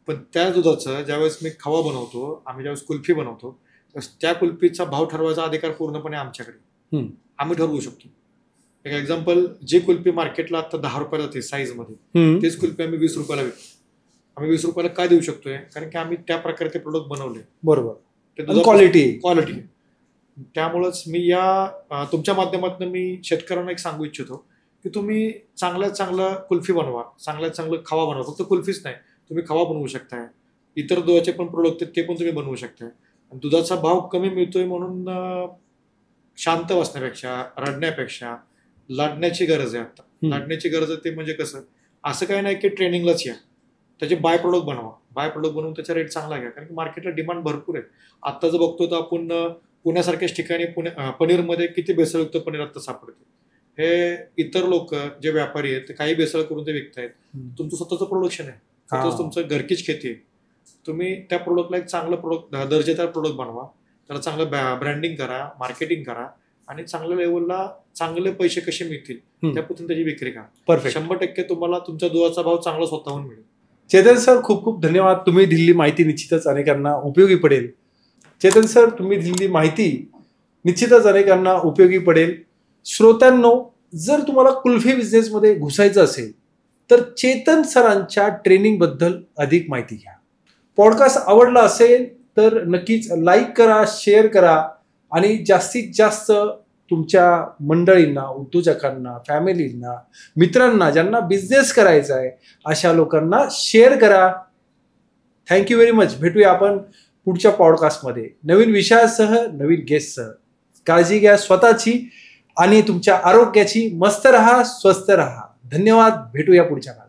पण त्या दुधाचं ज्यावेळेस मी खवा बनवतो, आम्ही ज्यावेळेस कुल्फी बनवतो, त्या कुल्फीचा भाव ठरवायचा अधिकार पूर्णपणे आमच्याकडे, आम्ही ठरवू शकतो। एक एक्झाम्पल, जी कुल्फी मार्केटला आता 10 रुपयाला जाते साईज मध्ये, तेच कुल्फी आम्ही 20 रुपयाला विकतो। आम्ही 20 रुपयाला का देऊ शकतोय? कारण की आम्ही त्या प्रकारे ते प्रोडक्ट बनवले, बरोबर, क्वालिटी। त्यामुळेच मी या तुमच्या माध्यमातून मी शेतकऱ्यांना एक सांगू इच्छितो की तुम्ही चांगल्यात चांगलं कुल्फी बनवा, चांगल्यात चांगलं खवा बनवा। फक्त कुल्फीच नाही, तुम्ही खवा बनवू शकताय, इतर दुधाचे पण प्रोडक्ट ते पण तुम्ही बनवू शकताय। दुधाचा भाव कमी मिळतोय म्हणून शांत बसण्यापेक्षा, रडण्यापेक्षा लढण्याची गरज आहे। आता लढण्याची गरज आहे, ते म्हणजे कसं, असं काही नाही की ट्रेनिंगलाच या, त्याचे बाय प्रोडक्ट बनवा, बाय प्रोडक्ट बनवून त्याचा रेट चांगला घ्या, कारण की मार्केटला डिमांड भरपूर आहे। आता जर बघतो तर आपण पुण्यासारख्याच ठिकाणी पनीरमध्ये किती भेसळयुक्त पनीर आता सापडते। हे इतर लोक जे व्यापारी आहेत ते काही भेसळ करून ते विकतायत, तुमचं स्वतःचं प्रोडक्शन आहे, स्वतःच तुमचं घरकीच खेती आहे, तुम्ही त्या प्रोडक्टला एक चांगलं प्रोडक्ट, दर्जेदार प्रोडक्ट बनवा, त्याला चांगलं ब्रँडिंग करा, मार्केटिंग करा, आणि चांगल्या लेवलला चांगले पैसे कसे मिळतील त्या पद्धतीने त्याची विक्री करा। परफेक्ट, 100% तुम्हाला तुमच्या दुधाचा भाव चांगला स्वतःहून मिळेल। चेतन सर, खूप खूप धन्यवाद, तुम्ही दिलेली माहिती निश्चितच अनेकांना उपयोगी पडेल। चेतन सर, तुम्ही दिलेली माहिती निश्चितच अनेकांना उपयोगी पडेल। श्रोत्यांनो, जर तुम्हाला कुल्फी बिझनेसमध्ये घुसायचं असेल तर चेतन सरांच्या ट्रेनिंग बद्दल अधिक माहिती घ्या। पॉडकास्ट आवडला असेल तर नक्कीच लाईक करा, शेअर करा, आणि जास्तीत जास्त तुमच्या मंडळींना, उद्योजकांना, फॅमिलींना, मित्रांना, ज्यांना बिझनेस करायचा आहे अशा लोकांना शेअर करा। Thank you very much. भेटूया आपण पुढच्या पॉडकास्टमध्ये नवीन विषयासह, नवीन गेस्टसह। काळजी घ्या स्वतःची आणि तुमच्या आरोग्याची। मस्त रहा, स्वस्थ रहा। धन्यवाद, भेटूया पुढच्या काळात।